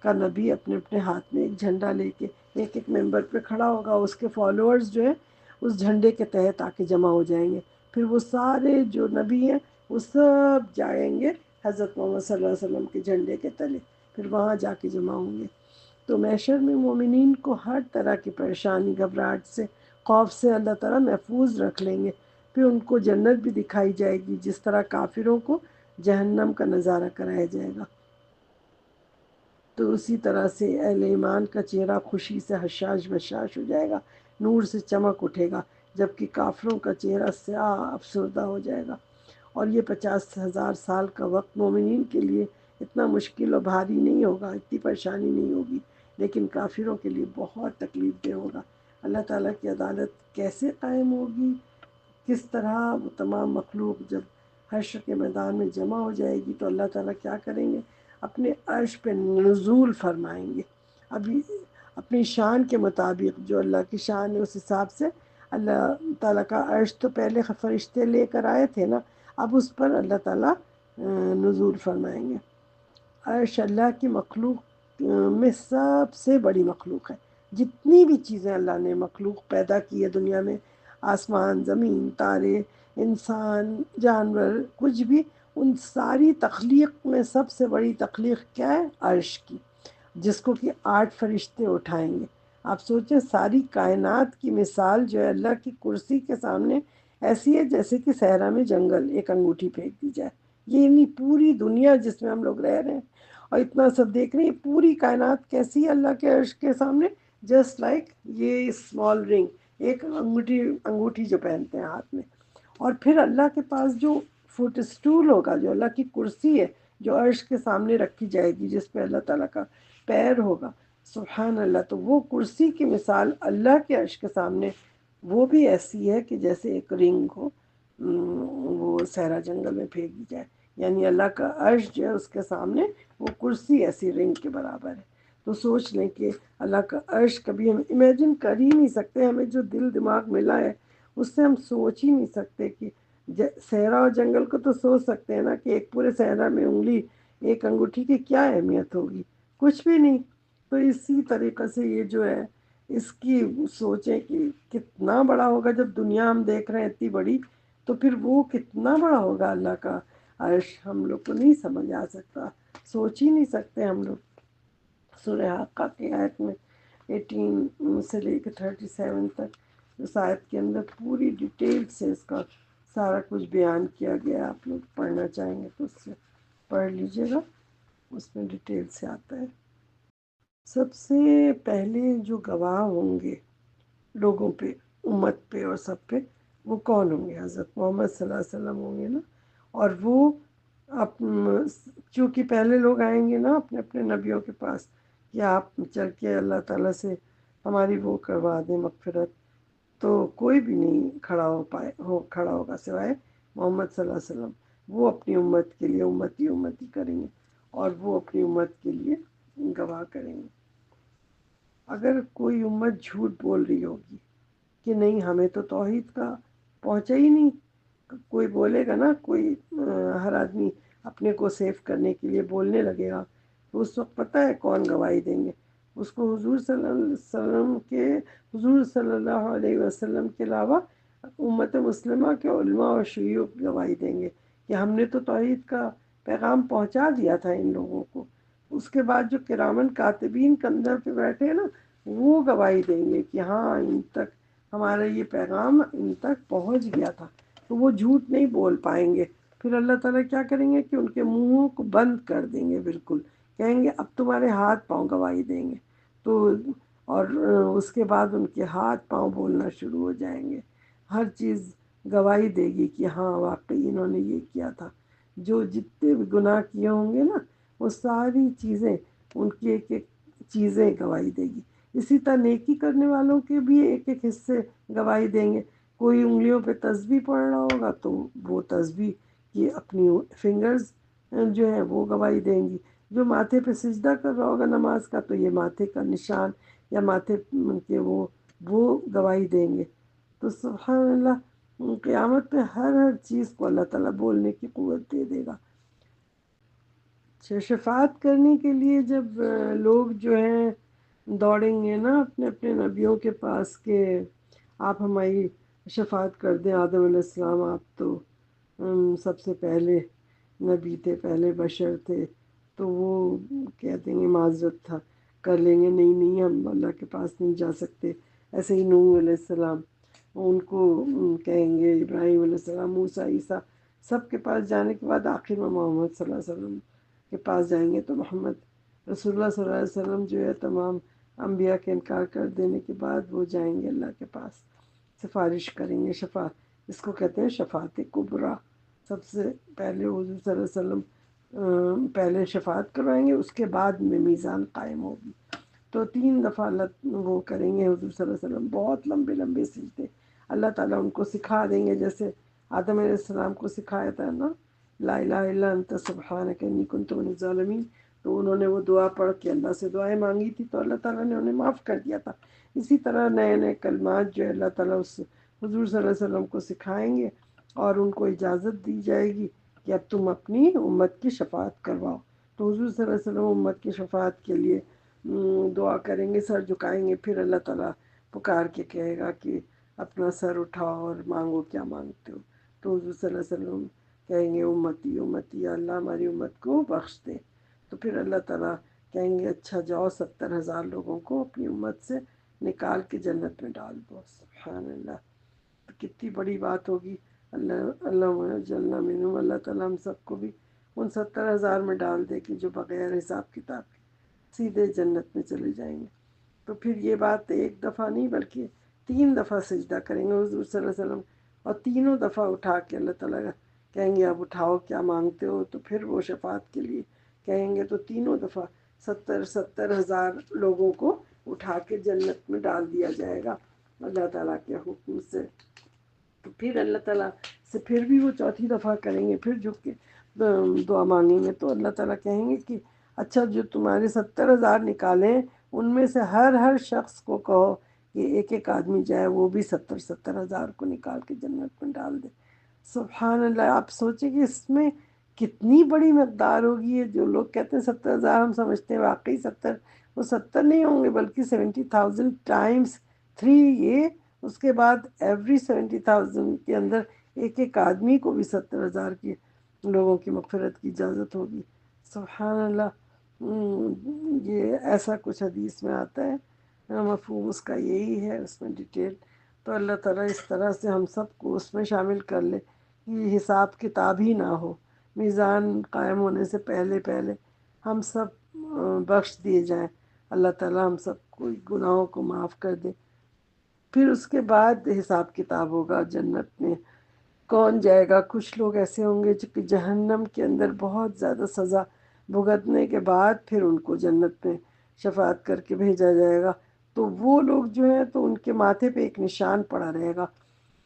کا نبی اپنے اپنے ہاتھ میں ایک جھنڈا لے کے ایک ایک ممبر پہ کھڑا ہوگا. اس کے فالوورز جو ہیں اس جھنڈے کے تحت آ کے جمع ہو جائیں گے. پھر وہ سارے جو نبی ہیں وہ سب جائیں گے حضرت محمد صلی اللہ علیہ وسلم کے جھنڈے کے تلے، پھر وہاں جا کے جمع ہوں گے. تو محشر میں مومنین کو ہر طرح کی پریشانی، گھبراہٹ سے، خوف سے اللہ تعالیٰ محفوظ رکھ لیں گے. پھر ان کو جنت بھی دکھائی جائے گی جس طرح کافروں کو جہنم کا نظارہ کرایا جائے گا. تو اسی طرح سے اہل ایمان کا چہرہ خوشی سے حشاش بشاش ہو جائے گا، نور سے چمک اٹھے گا، جبکہ کافروں کا چہرہ سیاہ افسردہ ہو جائے گا. اور یہ 50,000 سال کا وقت مومنین کے لیے اتنا مشکل و بھاری نہیں ہوگا، اتنی پریشانی نہیں ہوگی، لیکن کافروں کے لیے بہت تکلیف دہ ہوگا. اللہ تعالیٰ کی عدالت کیسے قائم ہوگی؟ کس طرح وہ تمام مخلوق جب حشر کے میدان میں جمع ہو جائے گی تو اللہ تعالیٰ کیا کریں گے، اپنے عرش پہ نزول فرمائیں گے. ابھی اپنی شان کے مطابق، جو اللہ کی شان ہے اس حساب سے اللہ تعالیٰ کا عرش تو پہلے فرشتے لے کر آئے تھے نا، اب اس پر اللہ تعالیٰ نزول فرمائیں گے. عرش اللہ کی مخلوق میں سب سے بڑی مخلوق ہے. جتنی بھی چیزیں اللہ نے مخلوق پیدا کی ہے دنیا میں، آسمان، زمین، تارے، انسان، جانور، کچھ بھی، ان ساری تخلیق میں سب سے بڑی تخلیق کیا ہے؟ عرش کی، جس کو کہ 8 فرشتے اٹھائیں گے. آپ سوچیں ساری کائنات کی مثال جو ہے اللہ کی کرسی کے سامنے ایسی ہے جیسے کہ صحرا میں جنگل، ایک انگوٹھی پھینک دی جائے. یہ نہیں پوری دنیا جس میں ہم لوگ رہ رہے ہیں اور اتنا سب دیکھ رہے ہیں، پوری کائنات کیسی ہے اللہ کے عرش کے سامنے؟ جسٹ لائک یہ اسمال رنگ، ایک انگوٹھی جو پہنتے ہیں ہاتھ میں. اور پھر اللہ کے پاس جو فٹ اسٹول ہوگا، جو اللہ کی کرسی ہے جو عرش کے سامنے رکھی جائے گی، جس پہ اللہ تعالیٰ کا پیر ہوگا، سبحان اللہ. تو وہ کرسی کی مثال اللہ کے عرش کے سامنے وہ بھی ایسی ہے کہ جیسے ایک رنگ ہو، وہ صحرا جنگل میں پھینک دی جائے. یعنی اللہ کا عرش جو ہے اس کے سامنے وہ کرسی ایسی رنگ کے برابر ہے. تو سوچ لیں کہ اللہ کا عرش کبھی ہم امیجن کر ہی نہیں سکتے. ہمیں جو دل دماغ ملا ہے اس سے ہم سوچ ہی نہیں سکتے کہ صحرا اور جنگل کو تو سوچ سکتے ہیں نا کہ ایک پورے صحرا میں انگلی، ایک انگوٹھی کی کیا اہمیت ہوگی؟ کچھ بھی نہیں. تو اسی طریقے سے یہ جو ہے اس کی سوچیں کہ کتنا بڑا ہوگا. جب دنیا ہم دیکھ رہے ہیں اتنی بڑی، تو پھر وہ کتنا بڑا ہوگا اللہ کا عرش. ہم لوگ کو نہیں سمجھ آ سکتا، سوچ ہی نہیں سکتے ہم لوگ. سورہ حاقہ کی آیت میں 18 سے لے کے 37 تک اس آیت کے اندر پوری ڈیٹیل سے اس کا سارا کچھ بیان کیا گیا. آپ لوگ پڑھنا چاہیں گے تو اس سے پڑھ لیجئے گا، اس میں ڈیٹیل سے آتا ہے. سب سے پہلے جو گواہ ہوں گے لوگوں پہ، امت پہ اور سب پہ، وہ کون ہوں گے؟ حضرت محمد صلی اللہ علیہ وسلم ہوں گے نا. اور وہ چونکہ پہلے لوگ آئیں گے نا اپنے اپنے نبیوں کے پاس کہ آپ چل کے اللہ تعالیٰ سے ہماری وہ کروا دیں مغفرت، تو کوئی بھی نہیں کھڑا ہوگا سوائے محمد صلی اللہ علیہ وسلم. وہ اپنی امت کے لیے امتی کریں گے اور وہ اپنی امت کے لیے گواہ کریں گے. اگر کوئی امت جھوٹ بول رہی ہوگی کہ نہیں ہمیں تو توحید کا پہنچا ہی نہیں، کوئی بولے گا نا، کوئی ہر آدمی اپنے کو سیف کرنے کے لیے بولنے لگے گا، تو اس وقت پتہ ہے کون گواہی دیں گے؟ اس کو حضور صلی اللہ علیہ وسلم کے علاوہ امت مسلمہ کے علماء اور شیوخ گواہی دیں گے کہ ہم نے تو توحید کا پیغام پہنچا دیا تھا ان لوگوں کو. اس کے بعد جو کرامن کاتبین کندھر پہ بیٹھے نا، وہ گواہی دیں گے کہ ہاں ان تک ہمارا یہ پیغام ان تک پہنچ گیا تھا. تو وہ جھوٹ نہیں بول پائیں گے. پھر اللہ تعالیٰ کیا کریں گے کہ ان کے منہوں کو بند کر دیں گے، بالکل کہیں گے اب تمہارے ہاتھ پاؤں گواہی دیں گے. تو اور اس کے بعد ان کے ہاتھ پاؤں بولنا شروع ہو جائیں گے. ہر چیز گواہی دے گی کہ ہاں واقعی انہوں نے یہ کیا تھا. جو جتنے بھی گناہ کیے ہوں گے نا، وہ ساری چیزیں ان کی ایک ایک چیزیں گواہی دے گی. اسی طرح نیکی کرنے والوں کے بھی ایک ایک حصے گواہی دیں گے. کوئی انگلیوں پہ تسبیح پڑھ رہا ہوگا تو وہ تسبیح کی اپنی فنگرز جو ہیں وہ گواہی دیں گی. جو ماتھے پہ سجدہ کر رہا ہوگا نماز کا، تو یہ ماتھے کا نشان یا ماتھے کے وہ گواہی دیں گے. تو سبحان اللہ، قیامت میں ہر چیز کو اللہ تعالیٰ بولنے کی قوت دے دے گا. شفاعت کرنے کے لیے جب لوگ جو ہیں دوڑیں گے نا اپنے اپنے نبیوں کے پاس کہ آپ ہماری شفاعت کر دیں، آدم علیہ السلام آپ تو سب سے پہلے نبی تھے، پہلے بشر تھے، تو وہ کہہ دیں گے معذرت تھا، کر لیں گے، نہیں ہم اللہ کے پاس نہیں جا سکتے. ایسے ہی نوح علیہ السلام، ان کو کہیں گے، ابراہیم علیہ السلام، موسیٰ، عیسیٰ، سب کے پاس جانے کے بعد آخر میں محمد صلی اللہ علیہ وسلم کے پاس جائیں گے. تو محمد رسول اللہ صلی اللہ علیہ وسلم جو ہے تمام انبیاء کے انکار کر دینے کے بعد وہ جائیں گے اللہ کے پاس، سفارش کریں گے. شفاعت اس کو کہتے ہیں شفاعت کبریٰ. سب سے پہلے حضور صلی اللہ علیہ وسلم پہلے شفاعت کروائیں گے، اس کے بعد میں میزان قائم ہوگی. تو 3 دفعہ وہ کریں گے حضور صلی اللہ علیہ وسلم، بہت لمبے لمبے سجدے. اللہ تعالیٰ ان کو سکھا دیں گے، جیسے آدم علیہ السلام کو سکھایا تھا نا، لا الہ الا انت سبحانک انی کنت من الظالمین، تو انہوں نے وہ دعا پڑھ کے اللہ سے دعائیں مانگی تھی تو اللہ تعالیٰ نے انہیں معاف کر دیا تھا۔ اسی طرح نئے نئے کلمات جو ہے اللہ تعالیٰ اس حضور صلی اللہ علیہ وسلم کو سکھائیں گے، اور ان کو اجازت دی جائے گی کہ اب تم اپنی امت کی شفاعت کرواؤ۔ تو حضور صلی اللہ علیہ وسلم امت کی شفاعت کے لیے دعا کریں گے، سر جھکائیں گے، پھر اللہ تعالیٰ پکار کے کہے گا کہ اپنا سر اٹھاؤ اور مانگو کیا مانگتے ہو۔ تو حضور صلی اللہ علیہ وسلم کہیں گے امتی امتی، یا اللہ ہماری امت کو بخش دے۔ تو پھر اللہ تعالیٰ کہیں گے اچھا جاؤ 70,000 لوگوں کو اپنی امت سے نکال کے جنت میں ڈال دو۔ سبحان اللہ، تو کتنی بڑی بات ہوگی۔ اللہ جلنا منہم، اللہ تعالیٰ ہم سب کو بھی ان 70,000 میں ڈال دے کہ جو بغیر حساب کتاب کے سیدھے جنت میں چلے جائیں گے۔ تو پھر یہ بات ایک دفعہ نہیں بلکہ 3 دفعہ سجدہ کریں گے حضور صلی اللہ علیہ وسلم، اور تینوں دفعہ اٹھا کے اللہ تعالیٰ کہیں گے اب اٹھاؤ کیا مانگتے ہو، تو پھر وہ شفاعت کے لیے کہیں گے، تو تینوں دفعہ 70,000 لوگوں کو اٹھا کے جنت میں ڈال دیا جائے گا اللہ تعالیٰ کے حکم سے۔ تو پھر اللہ تعالیٰ سے پھر بھی وہ چوتھی دفعہ کریں گے، پھر جھک کے دعا مانگیں گے، تو اللہ تعالیٰ کہیں گے کہ اچھا جو تمہارے 70,000 نکالیں ان میں سے ہر شخص کو کہو کہ ایک ایک آدمی جائے وہ بھی 70,000 کو نکال کے جنت میں ڈال دے۔ سبحان اللہ، آپ سوچیں کہ اس میں کتنی بڑی مقدار ہوگی۔ جو لوگ کہتے ہیں 70,000 ہم سمجھتے ہیں واقعی 70، وہ 70 نہیں ہوں گے بلکہ 70,000 ٹائمز 3، یہ اس کے بعد ایوری 70,000 کے اندر ایک ایک آدمی کو بھی 70,000 کے لوگوں کی مغفرت کی اجازت ہوگی۔ سبحان اللہ، یہ ایسا کچھ حدیث میں آتا ہے، مفہوم اس کا یہی ہے، اس میں ڈیٹیل۔ تو اللہ تعالیٰ اس طرح سے ہم سب کو اس میں شامل کر لے کہ حساب کتاب ہی نہ ہو، میزان قائم ہونے سے پہلے ہم سب بخش دیے جائیں، اللہ تعالیٰ ہم سب کو گناہوں کو معاف کر دے۔ پھر اس کے بعد حساب کتاب ہوگا جنت میں کون جائے گا۔ کچھ لوگ ایسے ہوں گے جو کہ جہنم کے اندر بہت زیادہ سزا بھگتنے کے بعد پھر ان کو جنت میں شفاعت کر کے بھیجا جائے گا۔ تو وہ لوگ جو ہیں تو ان کے ماتھے پہ ایک نشان پڑا رہے گا،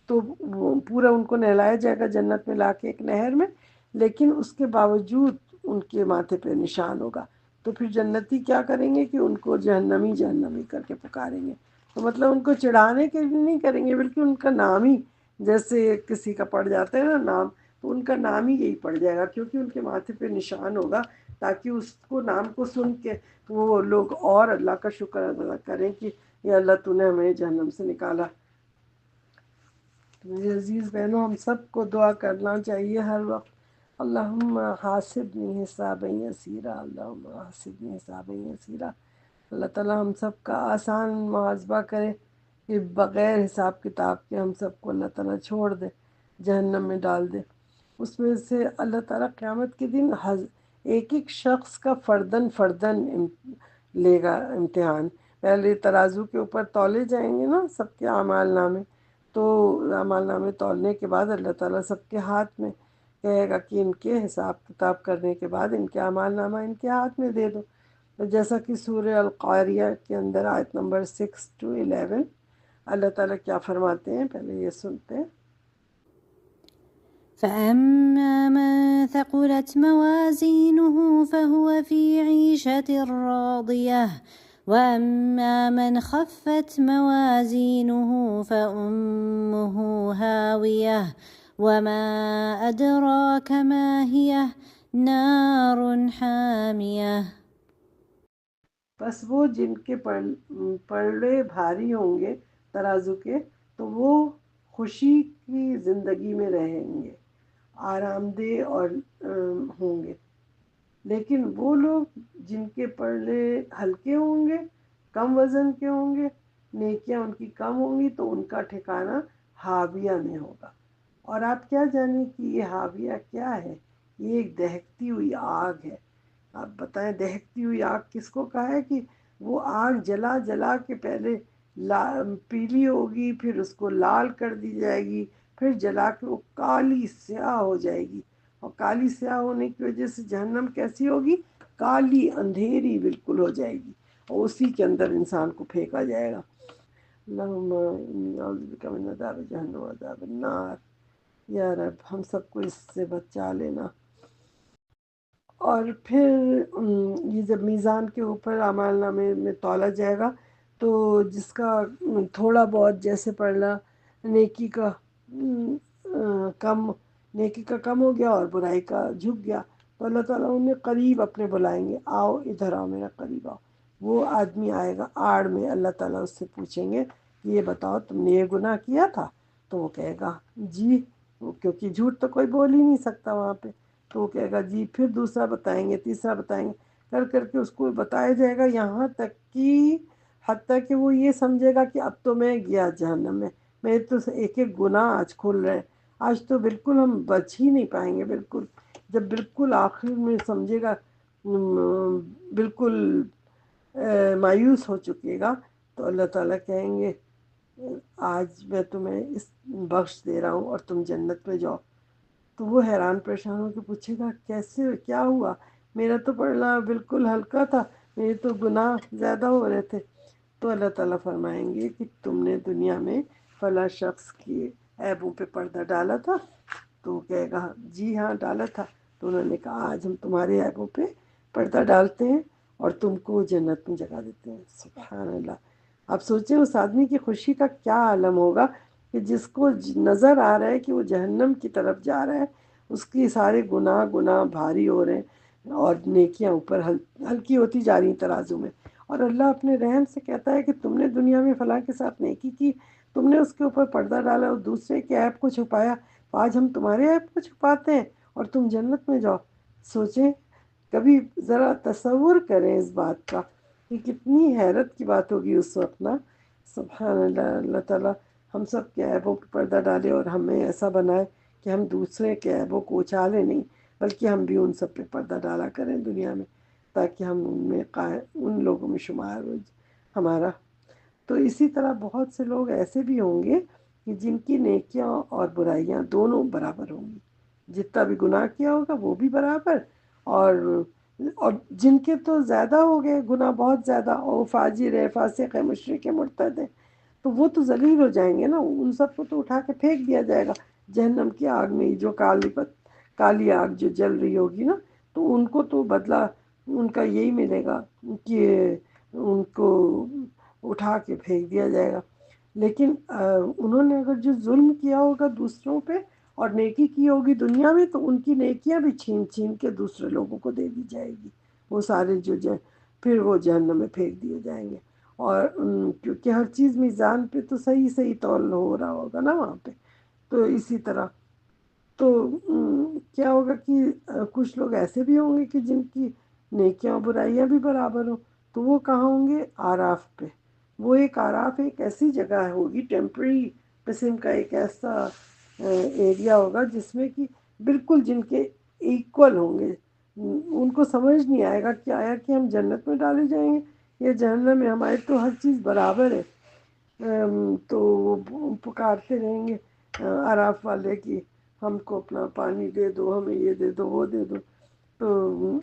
تو وہ پورا ان کو نہلایا جائے گا جنت میں لا کے ایک نہر میں، لیکن اس کے باوجود ان کے ماتھے پہ نشان ہوگا۔ تو پھر جنتی کیا کریں گے کہ ان کو جہنمی کر کے پکاریں گے، تو مطلب ان کو چڑھانے کے لیے نہیں کریں گے بلکہ ان کا نام ہی، جیسے کسی کا پڑ جاتا ہے نا نام، تو ان کا نام ہی یہی پڑ جائے گا کیونکہ ان کے ماتھے پہ نشان ہوگا، تاکہ اس کو نام کو سن کے وہ لوگ اور اللہ کا شکر ادا کریں کہ یا اللہ تو نے ہمیں جہنم سے نکالا۔ تو میرے عزیز بہنوں، ہم سب کو دعا کرنا چاہیے ہر وقت، اللہم حاسبنی حسابا یسیرا، اللہم حاسبنی حسابا یسیرا۔ اللہ تعالیٰ ہم سب کا آسان محاسبہ کرے کہ بغیر حساب کتاب کے ہم سب کو اللہ تعالیٰ چھوڑ دے، جہنم میں ڈال دے۔ اس میں سے اللہ تعالیٰ قیامت کے دن ایک ایک شخص کا فردن لے گا امتحان۔ پہلے ترازو کے اوپر تولے جائیں گے نا سب کے اعمال نامے، تو اعمال نامے تولنے کے بعد اللہ تعالیٰ سب کے ہاتھ میں کہے گا کہ ان کے حساب کتاب کرنے کے بعد ان کے اعمال نامہ ان کے ہاتھ میں دے دو۔ تو جیسا کہ سورہ القاریہ کے اندر آیت نمبر 6 to 11 اللہ تعالیٰ کیا فرماتے ہیں، پہلے یہ سنتے ہیں۔ فأما من ثقلت موازينه فهو في عيشة راضية وأما من خفت موازينه فأمه هاوية وما أدراك ما هي نار حامية۔ بس وہ جن کے پلڑے بھاری ہوں گے ترازو کے، تو وہ خوشی کی زندگی میں رہیں گے، آرام دہ اور ہوں گے، لیکن وہ لوگ جن کے پلڑے ہلکے ہوں گے، کم وزن کے ہوں گے، نیکیاں ان کی کم ہوں گی، تو ان کا ٹھکانہ حاویہ میں ہوگا۔ اور آپ کیا جانیں کہ یہ حاویہ کیا ہے؟ یہ ایک دہکتی ہوئی آگ ہے۔ آپ بتائیں دہکتی ہوئی آگ کس کو کہا ہے؟ کہ وہ آگ جلا جلا کے پہلے پیلی ہوگی، پھر اس کو لال کر دی جائے گی، پھر جلا کے وہ کالی سیاہ ہو جائے گی، اور کالی سیاہ ہونے کی وجہ سے جہنم کیسی ہوگی؟ کالی اندھیری بالکل ہو جائے گی، اور اسی کے اندر انسان کو پھینکا جائے گا۔ اللہم انی اعوذ بک من عذاب جہنم و عذاب النار، یا رب ہم سب کو اس سے بچا لینا۔ اور پھر یہ جب میزان کے اوپر اعمال نامے میں تولا جائے گا تو جس کا تھوڑا بہت جیسے پڑھنا نیکی کا کم، نیکی کا کم ہو گیا اور برائی کا جھک گیا، تو اللہ تعالیٰ انہیں قریب اپنے بلائیں گے، آؤ ادھر آؤ میرا قریب آؤ۔ وہ آدمی آئے گا آڑ میں، اللہ تعالیٰ اس سے پوچھیں گے کہ یہ بتاؤ تم نے یہ گناہ کیا تھا؟ تو وہ کہے گا جی، کیونکہ جھوٹ تو کوئی بول ہی نہیں سکتا وہاں پہ، تو وہ کہے گا جی۔ پھر دوسرا بتائیں گے، تیسرا بتائیں گے، کر کر کے اس کو بتایا جائے گا، یہاں تک کہ حتیٰ کہ وہ یہ سمجھے گا کہ اب تو میں گیا جہنم میں، میرے تو ایک ایک گناہ آج کھل رہے ہیں، آج تو بالکل ہم بچ ہی نہیں پائیں گے۔ بالکل جب بالکل آخر میں سمجھے گا، بالکل مایوس ہو چکے گا، تو اللہ تعالیٰ کہیں گے آج میں تمہیں اس بخش دے رہا ہوں اور تم جنت میں جاؤ۔ تو وہ حیران پریشان ہو کے پوچھے گا کیسے، کیا ہوا؟ میرا تو پڑھنا بالکل ہلکا تھا، میرے تو گناہ زیادہ ہو رہے تھے۔ تو اللہ تعالیٰ فرمائیں گے کہ تم نے دنیا میں فلاں شخص کی عیبوں پہ پردہ ڈالا تھا؟ تو وہ کہے گا جی ہاں ڈالا تھا۔ تو انہوں نے کہا آج ہم تمہارے عیبوں پہ پردہ ڈالتے ہیں اور تم کو جنت میں جگہ دیتے ہیں۔ سبحان اللہ! آپ سوچیں اس آدمی کی خوشی کا کیا عالم ہوگا کہ جس کو نظر آ رہا ہے کہ وہ جہنم کی طرف جا رہا ہے، اس کی سارے گناہ بھاری ہو رہے ہیں اور نیکیاں اوپر ہلکی ہوتی جا رہی ہیں ترازو میں، اور اللہ اپنے رحم سے کہتا ہے کہ تم نے دنیا میں فلاں کے ساتھ نیکی کی، تم نے اس کے اوپر پردہ ڈالا اور دوسرے کے عیب کو چھپایا، آج ہم تمہارے عیب کو چھپاتے ہیں اور تم جنت میں جاؤ۔ سوچیں، کبھی ذرا تصور کریں اس بات کا کہ کتنی حیرت کی بات ہوگی اس وقت نا۔ سبحان اللہ! اللہ تعالیٰ ہم سب کے عیبوں پہ پردہ ڈالے اور ہمیں ایسا بنائے کہ ہم دوسرے کے عیبوں کو اچھالیں نہیں، بلکہ ہم بھی ان سب پہ پردہ ڈالا کریں دنیا میں، تاکہ ہم ان میں ان لوگوں میں شمار ہو ہمارا۔ تو اسی طرح بہت سے لوگ ایسے بھی ہوں گے کہ جن کی نیکیاں اور برائیاں دونوں برابر ہوں گی، جتنا بھی گناہ کیا ہوگا وہ بھی برابر، اور جن کے تو زیادہ ہو گئے گناہ، بہت زیادہ، اور فاجر ہے، فاسق ہے، مشرک ہے، مرتد ہے، تو وہ تو ذلیل ہو جائیں گے نا، ان سب کو تو اٹھا کے پھینک دیا جائے گا جہنم کی آگ میں، جو کالی آگ جو جل رہی ہوگی نا، تو ان کو تو بدلہ ان کا یہی ملے گا کہ ان کو اٹھا کے پھینک دیا جائے گا۔ لیکن انہوں نے اگر جو ظلم کیا ہوگا دوسروں پہ اور نیکی کی ہوگی دنیا میں، تو ان کی نیکیاں بھی چھین چھین کے دوسرے لوگوں کو دے دی جائے گی، وہ سارے پھر وہ جہنم میں پھینک دیے جائیں گے۔ اور کیونکہ ہر چیز میزان پہ تو صحیح صحیح تول ہو رہا ہوگا نا وہاں پہ، تو اسی طرح تو کیا ہوگا کہ کچھ لوگ ایسے بھی ہوں گے کہ جن کی نیکیاں اور برائیاں بھی برابر ہوں، تو وہ کہاں ہوں گے؟ آراف پہ۔ وہ آراف ایک ایسی جگہ ہوگی، ٹیمپری قسم کا ایک ایسا ایریا ہوگا جس میں کہ بالکل جن کے ایکول ہوں گے، ان کو سمجھ نہیں آئے گا کہ آیا کہ ہم جنت میں ڈالے جائیں گے یا جہنم میں، ہمارے تو ہر چیز برابر ہے۔ تو وہ پکارتے رہیں گے آراف والے کہ ہم کو اپنا پانی دے دو، ہمیں یہ دے دو، وہ دے دو، تو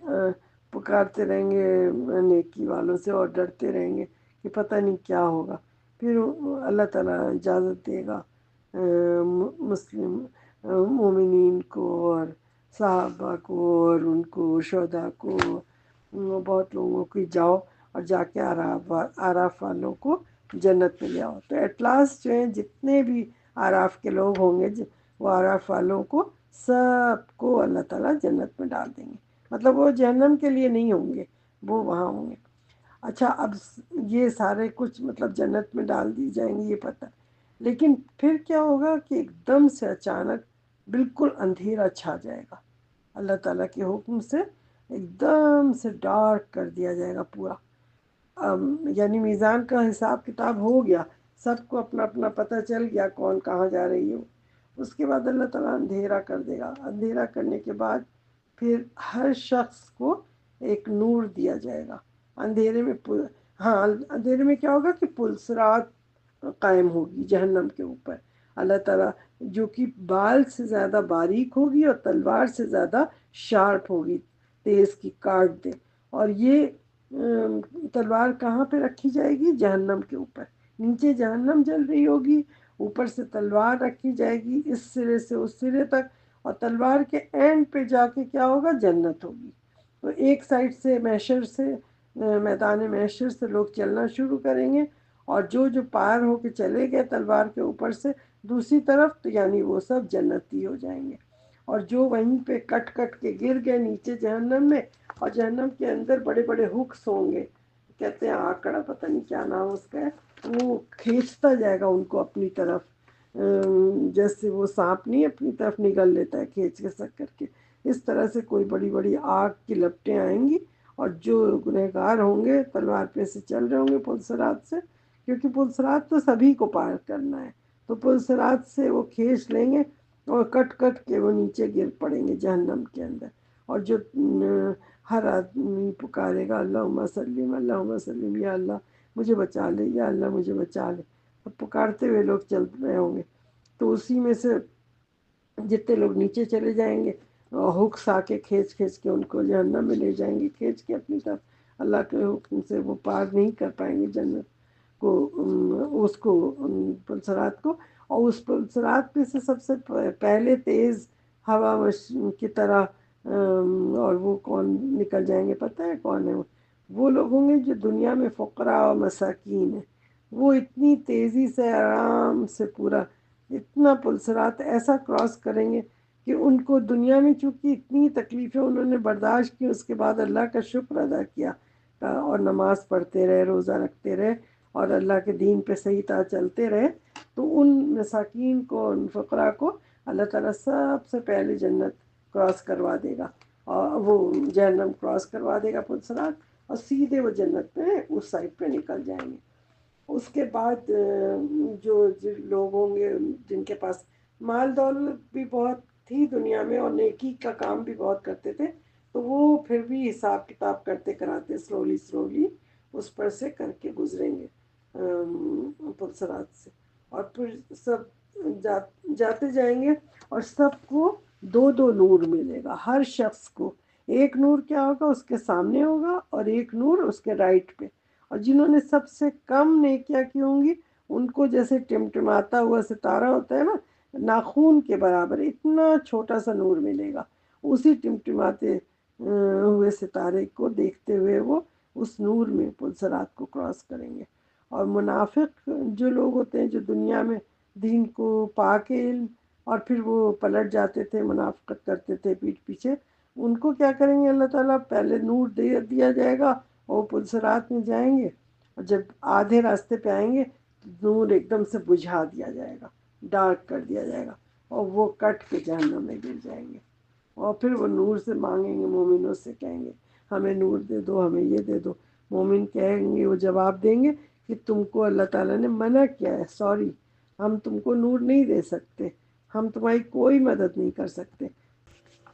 پکارتے رہیں گے نیکی والوں سے اور ڈرتے رہیں گے کہ پتہ نہیں کیا ہوگا۔ پھر اللہ تعالیٰ اجازت دے گا مسلم مومنین کو اور صحابہ کو اور ان کو شہداء کو، بہت لوگوں کی جاؤ اور جا کے آراف والوں کو جنت میں لے آؤ۔ تو ایٹ لاسٹ جو ہیں جتنے بھی آراف کے لوگ ہوں گے، وہ آراف والوں کو سب کو اللہ تعالیٰ جنت میں ڈال دیں گے، مطلب وہ جہنم کے لیے نہیں ہوں گے، وہ وہاں ہوں گے۔ اچھا، اب یہ سارے کچھ مطلب جنت میں ڈال دی جائیں گے یہ پتہ، لیکن پھر کیا ہوگا کہ ایک دم سے اچانک بالکل اندھیرا چھا جائے گا، اللہ تعالیٰ کے حکم سے ایک دم سے ڈارک کر دیا جائے گا پورا۔ یعنی میزان کا حساب کتاب ہو گیا، سب کو اپنا اپنا پتہ چل گیا کون کہاں جا رہی ہو۔ اس کے بعد اللہ تعالیٰ اندھیرا کر دے گا، اندھیرا کرنے کے بعد پھر ہر شخص کو ایک نور دیا جائے گا۔ اندھیرے میں اندھیرے میں کیا ہوگا کہ پلسرات قائم ہوگی جہنم کے اوپر، اللہ تعالیٰ جو کہ بال سے زیادہ باریک ہوگی اور تلوار سے زیادہ شارپ ہوگی، تیز کی کاٹ دے، اور یہ تلوار کہاں پہ رکھی جائے گی؟ جہنم کے اوپر، نیچے جہنم جل رہی ہوگی، اوپر سے تلوار رکھی جائے گی اس سرے سے اس سرے تک، اور تلوار کے اینڈ پہ جا کے کیا ہوگا، جنت ہوگی۔ تو ایک سائڈ سے محشر سے میدان محشر سے لوگ چلنا شروع کریں گے، اور جو پار ہو کے چلے گئے تلوار کے اوپر سے دوسری طرف، تو یعنی وہ سب جنتی ہو جائیں گے، اور جو وہیں پہ کٹ کٹ کے گر گئے نیچے جہنم میں، اور جہنم کے اندر بڑے بڑے ہکس ہوں گے، کہتے ہیں آکڑا، پتہ نہیں کیا نام اس کا ہے، وہ کھینچتا جائے گا ان کو اپنی طرف، جیسے وہ سانپ نہیں اپنی طرف نگل لیتا ہے کھینچ کے سک کر کے، اس طرح سے کوئی بڑی بڑی آگ کی لپٹیں آئیں گی، اور جو گنہگار ہوں گے تلوار پہ سے چل رہے ہوں گے پل صراط سے، کیونکہ پل صراط تو سبھی کو پار کرنا ہے، تو پل صراط سے وہ کھینچ لیں گے اور کٹ کٹ کے وہ نیچے گر پڑیں گے جہنم کے اندر، اور جو ہر آدمی پکارے گا اللہم سلم اللہم سلم، یا اللہ مجھے بچا لے، یا اللہ مجھے بچا لے، پکارتے ہوئے لوگ چل رہے ہوں گے، تو اسی میں سے جتنے لوگ نیچے چلے جائیں گے، ہکس آ کے کھینچ کھینچ کے ان کو جہنم میں لے جائیں گے، کھینچ کے اپنی طرف، اللہ کے حکم سے وہ پار نہیں کر پائیں گے جنت کو، اس کو پل صراط کو، اور اس پل صراط پہ سے سب سے پہلے تیز ہوا کی طرح اور وہ کون نکل جائیں گے، پتہ ہے کون ہے وہ لوگ ہوں گے جو دنیا میں فقراء و مساکین ہیں، وہ اتنی تیزی سے آرام سے پورا اتنا پل صراط ایسا کراس کریں گے کہ ان کو دنیا میں چونکہ اتنی تکلیفیں انہوں نے برداشت کی، اس کے بعد اللہ کا شکر ادا کیا اور نماز پڑھتے رہے، روزہ رکھتے رہے، اور اللہ کے دین پہ صحیح طرح چلتے رہے، تو ان مساکین کو، ان فقراء کو اللہ تعالیٰ سب سے پہلے جنت کراس کروا دے گا، اور وہ جہنم کراس کروا دے گا پل صراط، اور سیدھے وہ جنت میں اس سائڈ پہ نکل جائیں گے۔ اس کے بعد جو لوگ ہوں گے جن کے پاس مال دولت بھی بہت تھی دنیا میں، اور نیکی کا کام بھی بہت کرتے تھے، تو وہ پھر بھی حساب کتاب کرتے کراتے سلولی اس پر سے کر کے گزریں گے پل صراط سے، اور پھر سب جاتے جائیں گے، اور سب کو دو دو نور ملے گا، ہر شخص کو ایک نور کیا ہوگا اس کے سامنے ہوگا، اور ایک نور اس کے رائٹ پہ، اور جنہوں نے سب سے کم نیکیاں کی ہوں گی ان کو جیسے ٹمٹماتا ہوا ستارہ ہوتا ہے نا، ناخون کے برابر اتنا چھوٹا سا نور ملے گا، اسی ٹمٹماتے ہوئے ستارے کو دیکھتے ہوئے وہ اس نور میں پل صراط کو کراس کریں گے۔ اور منافق جو لوگ ہوتے ہیں جو دنیا میں دین کو پا کے علم اور پھر وہ پلٹ جاتے تھے، منافقت کرتے تھے پیٹھ پیچھے، ان کو کیا کریں گے اللہ تعالیٰ، پہلے نور دے دیا جائے گا اور پل صراط میں جائیں گے، اور جب آدھے راستے پہ آئیں گے تو نور ایک دم سے بجھا دیا جائے گا، ڈارک کر دیا جائے گا، اور وہ کٹ کے جہنم میں گر جائیں گے، اور پھر وہ نور سے مانگیں گے، مومنوں سے کہیں گے ہمیں نور دے دو، ہمیں یہ دے دو، مومن کہیں گے، وہ جواب دیں گے کہ تم کو اللہ تعالیٰ نے منع کیا ہے، سوری، ہم تم کو نور نہیں دے سکتے، ہم تمہاری کوئی مدد نہیں کر سکتے۔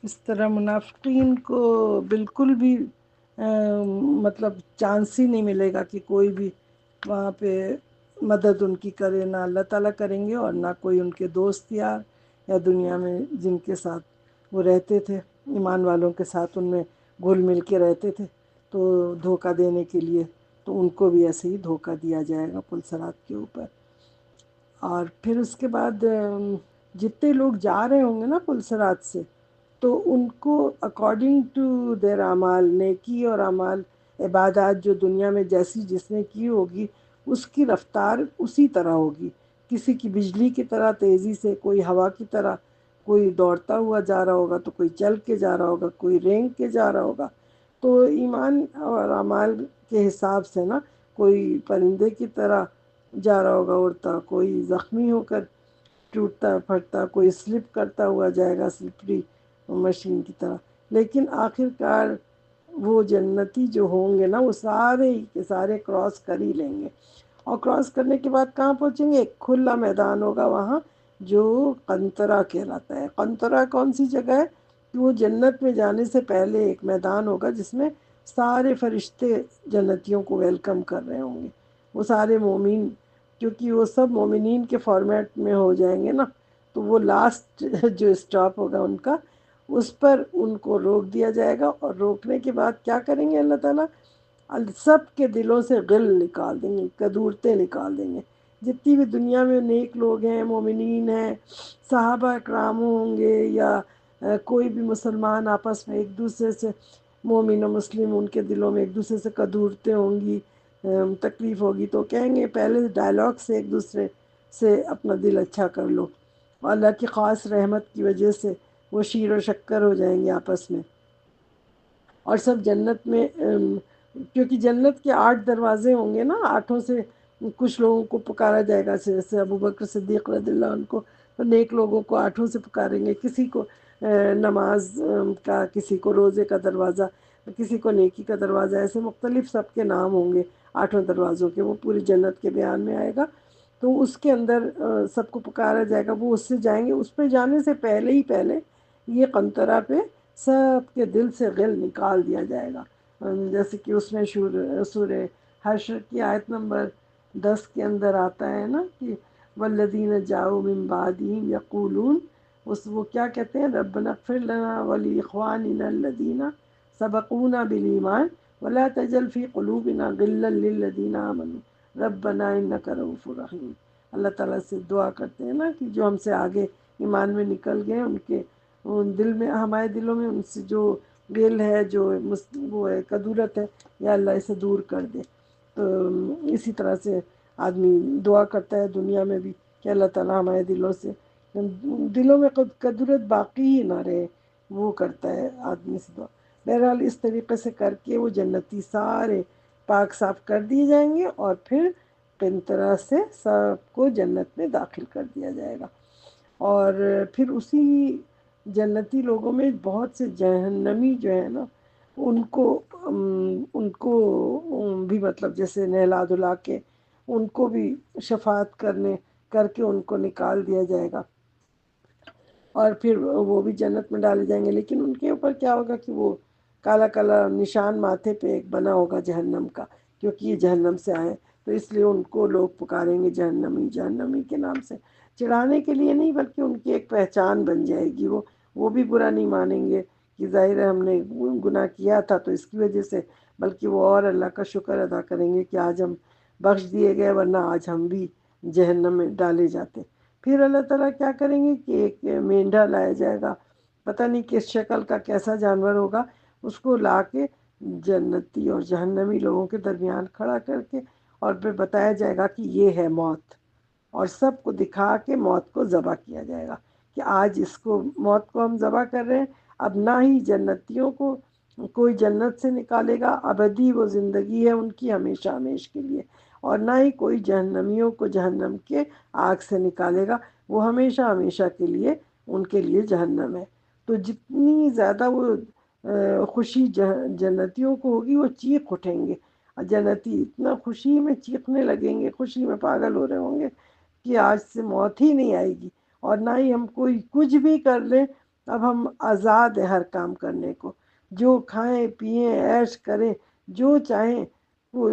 اس طرح منافقین کو بالکل بھی مطلب چانس ہی نہیں ملے گا کہ کوئی بھی وہاں پہ مدد ان کی کرے، نہ اللہ تعالیٰ کریں گے، اور نہ کوئی ان کے دوست یار یا دنیا میں جن کے ساتھ وہ رہتے تھے، ایمان والوں کے ساتھ ان میں گھل مل کے رہتے تھے، تو دھوکہ دینے کے لیے تو ان کو بھی ایسے ہی دھوکہ دیا جائے گا پل صراط کے اوپر۔ اور پھر اس کے بعد جتنے لوگ جا رہے ہوں گے نا پل صراط سے، تو ان کو اکارڈنگ ٹو دیر اعمال، نیکی اور اعمال عبادات جو دنیا میں جیسی جس نے کی ہوگی اس کی رفتار اسی طرح ہوگی، کسی کی بجلی کی طرح تیزی سے، کوئی ہوا کی طرح، کوئی دوڑتا ہوا جا رہا ہوگا، تو کوئی چل کے جا رہا ہوگا، کوئی رینگ کے جا رہا ہوگا، تو ایمان اور اعمال کے حساب سے نا، کوئی پرندے کی طرح جا رہا ہوگا اڑتا، کوئی زخمی ہو کر ٹوٹتا پھٹتا، کوئی سلپ کرتا ہوا جائے گا سلپری مشین کی طرح، لیکن آخر کار وہ جنتی جو ہوں گے نا وہ سارے کے سارے کراس کر ہی لیں گے، اور کراس کرنے کے بعد کہاں پہنچیں گے، ایک کھلا میدان ہوگا وہاں جو قنطرہ کہلاتا ہے۔ قنطرہ کون سی جگہ ہے؟ کہ وہ جنت میں جانے سے پہلے ایک میدان ہوگا جس میں سارے فرشتے جنتیوں کو ویلکم کر رہے ہوں گے، وہ سارے مومن، کیونکہ وہ سب مومنین کے فارمیٹ میں ہو جائیں گے نا، تو وہ لاسٹ جو اسٹاپ ہوگا ان کا، اس پر ان کو روک دیا جائے گا، اور روکنے کے بعد کیا کریں گے اللہ تعالیٰ، سب کے دلوں سے غل نکال دیں گے، کدورتیں نکال دیں گے، جتنی بھی دنیا میں نیک لوگ ہیں، مومنین ہیں، صحابہ اکرام ہوں گے یا کوئی بھی مسلمان آپس میں ایک دوسرے سے، مومن و مسلم ان کے دلوں میں ایک دوسرے سے کدورتیں ہوں گی، تکلیف ہوگی، تو کہیں گے پہلے ڈائلاگ سے ایک دوسرے سے اپنا دل اچھا کر لو، اور اللہ کی خاص رحمت کی وجہ سے وہ شیر و شکر ہو جائیں گے آپس میں، اور سب جنت میں کیونکہ جنت کے 8 دروازے ہوں گے نا، 8 سے کچھ لوگوں کو پکارا جائے گا، جیسے ابو بکر صدیق رضی اللہ عنہ کو، تو نیک لوگوں کو 8 سے پکاریں گے، کسی کو نماز کا، کسی کو روزے کا دروازہ، کسی کو نیکی کا دروازہ، ایسے مختلف سب کے نام ہوں گے 8 دروازوں کے، وہ پوری جنت کے بیان میں آئے گا۔ تو اس کے اندر سب کو پکارا جائے گا، وہ اس سے جائیں گے، اس پہ جانے سے پہلے یہ قنطرہ پہ سب کے دل سے غل نکال دیا جائے گا، جیسے کہ اس میں سورہ حشر کی آیت نمبر 10 کے اندر آتا ہے نا کہ والذین جاؤ من بعدہم یقولون، وہ کیا کہتے ہیں، ربنا اغفر لنا ولاخواننا الذین سبقونا بالایمان ولا تجعل فی قلوبنا غلا للذین آمنوا ربنا انک رؤوف رحیم۔ اللہ تعالیٰ سے دعا کرتے ہیں نا کہ جو ہم سے آگے ایمان میں نکل گئے، ان کے دل میں، ہمارے دلوں میں ان سے جو غل ہے، جو وہ ہے کدورت ہے، یا اللہ اسے دور کر دے۔ تو اسی طرح سے آدمی دعا کرتا ہے دنیا میں بھی کہ اللہ تعالیٰ ہمارے دلوں میں کدورت باقی ہی نہ رہے، وہ کرتا ہے آدمی سے دعا۔ بہرحال اس طریقے سے کر کے وہ جنتی سارے پاک صاف کر دیے جائیں گے، اور پھر طرح سے سب کو جنت میں داخل کر دیا جائے گا۔ اور پھر اسی جنتی لوگوں میں بہت سے جہنمی جو ہے نا، ان کو بھی مطلب جیسے نہلا دھلا کے ان کو بھی شفاعت کر کے ان کو نکال دیا جائے گا، اور پھر وہ بھی جنت میں ڈالے جائیں گے۔ لیکن ان کے اوپر کیا ہوگا کہ وہ کالا کالا نشان ماتھے پہ ایک بنا ہوگا جہنم کا، کیونکہ یہ جہنم سے آئے، تو اس لیے ان کو لوگ پکاریں گے جہنمی، جہنمی کے نام سے، چڑھانے کے لیے نہیں بلکہ ان کی ایک پہچان بن جائے گی۔ وہ بھی برا نہیں مانیں گے کہ ظاہر ہے ہم نے گناہ کیا تھا تو اس کی وجہ سے، بلکہ وہ اور اللہ کا شکر ادا کریں گے کہ آج ہم بخش دیے گئے، ورنہ آج ہم بھی جہنم میں ڈالے جاتے۔ پھر اللہ تعالیٰ کیا کریں گے کہ ایک مینڈھا لایا جائے گا، پتہ نہیں کس شکل کا کیسا جانور ہوگا، اس کو لا کے جنتی اور جہنمی لوگوں کے درمیان کھڑا کر کے، اور پھر بتایا جائے گا کہ یہ ہے موت، اور سب کو دکھا کے موت کو ذبح کیا جائے گا کہ آج اس کو، موت کو ہم ذبح کر رہے ہیں۔ اب نہ ہی جنتیوں کو کوئی جنت سے نکالے گا، ابدی وہ زندگی ہے ان کی، ہمیشہ ہمیش کے لیے، اور نہ ہی کوئی جہنمیوں کو جہنم کے آگ سے نکالے گا، وہ ہمیشہ ہمیشہ کے لیے ان کے لیے جہنم ہے۔ تو جتنی زیادہ وہ خوشی جنتیوں کو ہوگی، وہ چیخ اٹھیں گے، جنتی اتنا خوشی میں چیخنے لگیں گے، خوشی میں پاگل ہو رہے ہوں گے کہ آج سے موت ہی نہیں آئے گی، اور نہ ہی ہم کوئی کچھ بھی کر لیں، اب ہم آزاد ہیں ہر کام کرنے کو، جو کھائیں پئیں عیش کریں جو چاہیں، وہ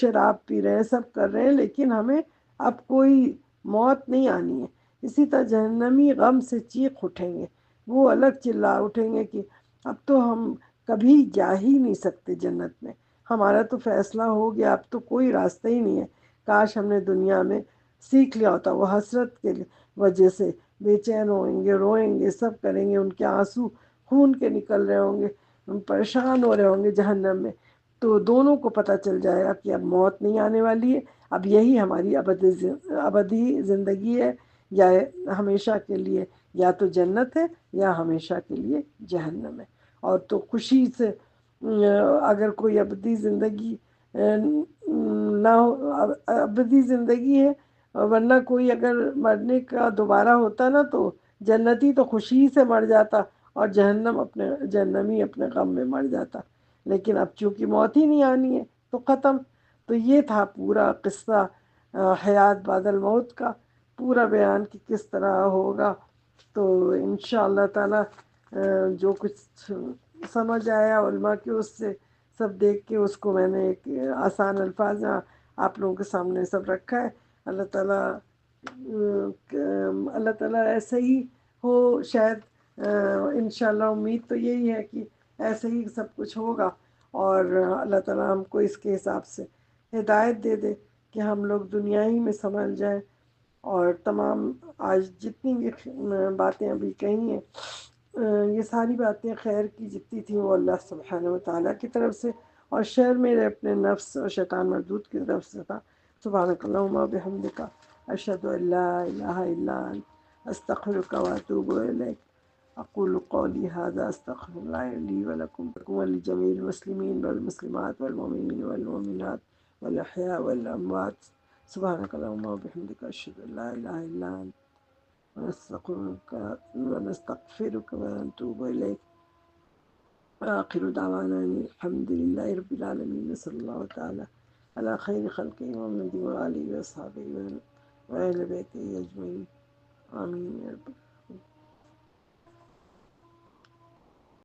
شراب پی رہے ہیں، سب کر رہے ہیں، لیکن ہمیں اب کوئی موت نہیں آنی ہے۔ اسی طرح جہنمی غم سے چیخ اٹھیں گے، وہ الگ چلا اٹھیں گے کہ اب تو ہم کبھی جا ہی نہیں سکتے جنت میں، ہمارا تو فیصلہ ہو گیا، اب تو کوئی راستہ ہی نہیں ہے، کاش ہم نے دنیا میں سیکھ لیا ہوتا۔ وہ حسرت کے وجہ سے بے چین ہوئیں گے، روئیں گے، سب کریں گے، ان کے آنسو خون کے نکل رہے ہوں گے، پریشان ہو رہے ہوں گے جہنم میں۔ تو دونوں کو پتہ چل جائے گا کہ اب موت نہیں آنے والی ہے، اب یہی ہماری ابدی زندگی ہے، یا ہمیشہ کے لیے یا تو جنت ہے یا ہمیشہ کے لیے جہنم ہے۔ اور تو خوشی سے اگر کوئی ابدی زندگی نہ ہو، ابدی زندگی ہے، ورنہ کوئی اگر مرنے کا دوبارہ ہوتا نا تو جنتی تو خوشی سے مر جاتا، اور جہنمی اپنے غم میں مر جاتا، لیکن اب چونکہ موت ہی نہیں آنی ہے تو ختم۔ تو یہ تھا پورا قصہ حیات بعد الموت کا، پورا بیان کہ کس طرح ہوگا۔ تو انشاءاللہ تعالی جو کچھ سمجھ آیا علماء کے اس سے سب دیکھ کے اس کو میں نے ایک آسان الفاظ میں آپ لوگوں کے سامنے سب رکھا ہے۔ اللہ تعالیٰ ایسے ہی ہو، شاید انشاءاللہ امید تو یہی ہے کہ ایسے ہی سب کچھ ہوگا، اور اللہ تعالیٰ ہم کو اس کے حساب سے ہدایت دے دے کہ ہم لوگ دنیا ہی میں سنبھل جائیں، اور تمام آج جتنی بھی باتیں ابھی کہی ہیں، یہ ساری باتیں خیر کی جتنی تھیں وہ اللہ سبحانہ و تعالیٰ کی طرف سے، اور شر میرے اپنے نفس اور شیطان مردود کی طرف سے تھا۔ سبحانک اللہم و بحمدک، اشہد ان لا الہ الا انت، استغفرک و اتوب الیک۔ اقول قولی ھذا استغفر اللہ لی ولکم ولجمیع المسلمین والمسلمات والمؤمنین والمؤمنات والاحیاء والاموات۔ سبحانک اللہم و بحمدک، اشہد ان لا الہ الا انت، ونستغفرک ونتوب الیک۔ آخر دعوانا الحمد للہ رب العالمین، صلی اللہ تعالی علی خیر خلقہ محمد وآلہ وصحبہ وأہل بیتہ اجمعین، آمین یا رب۔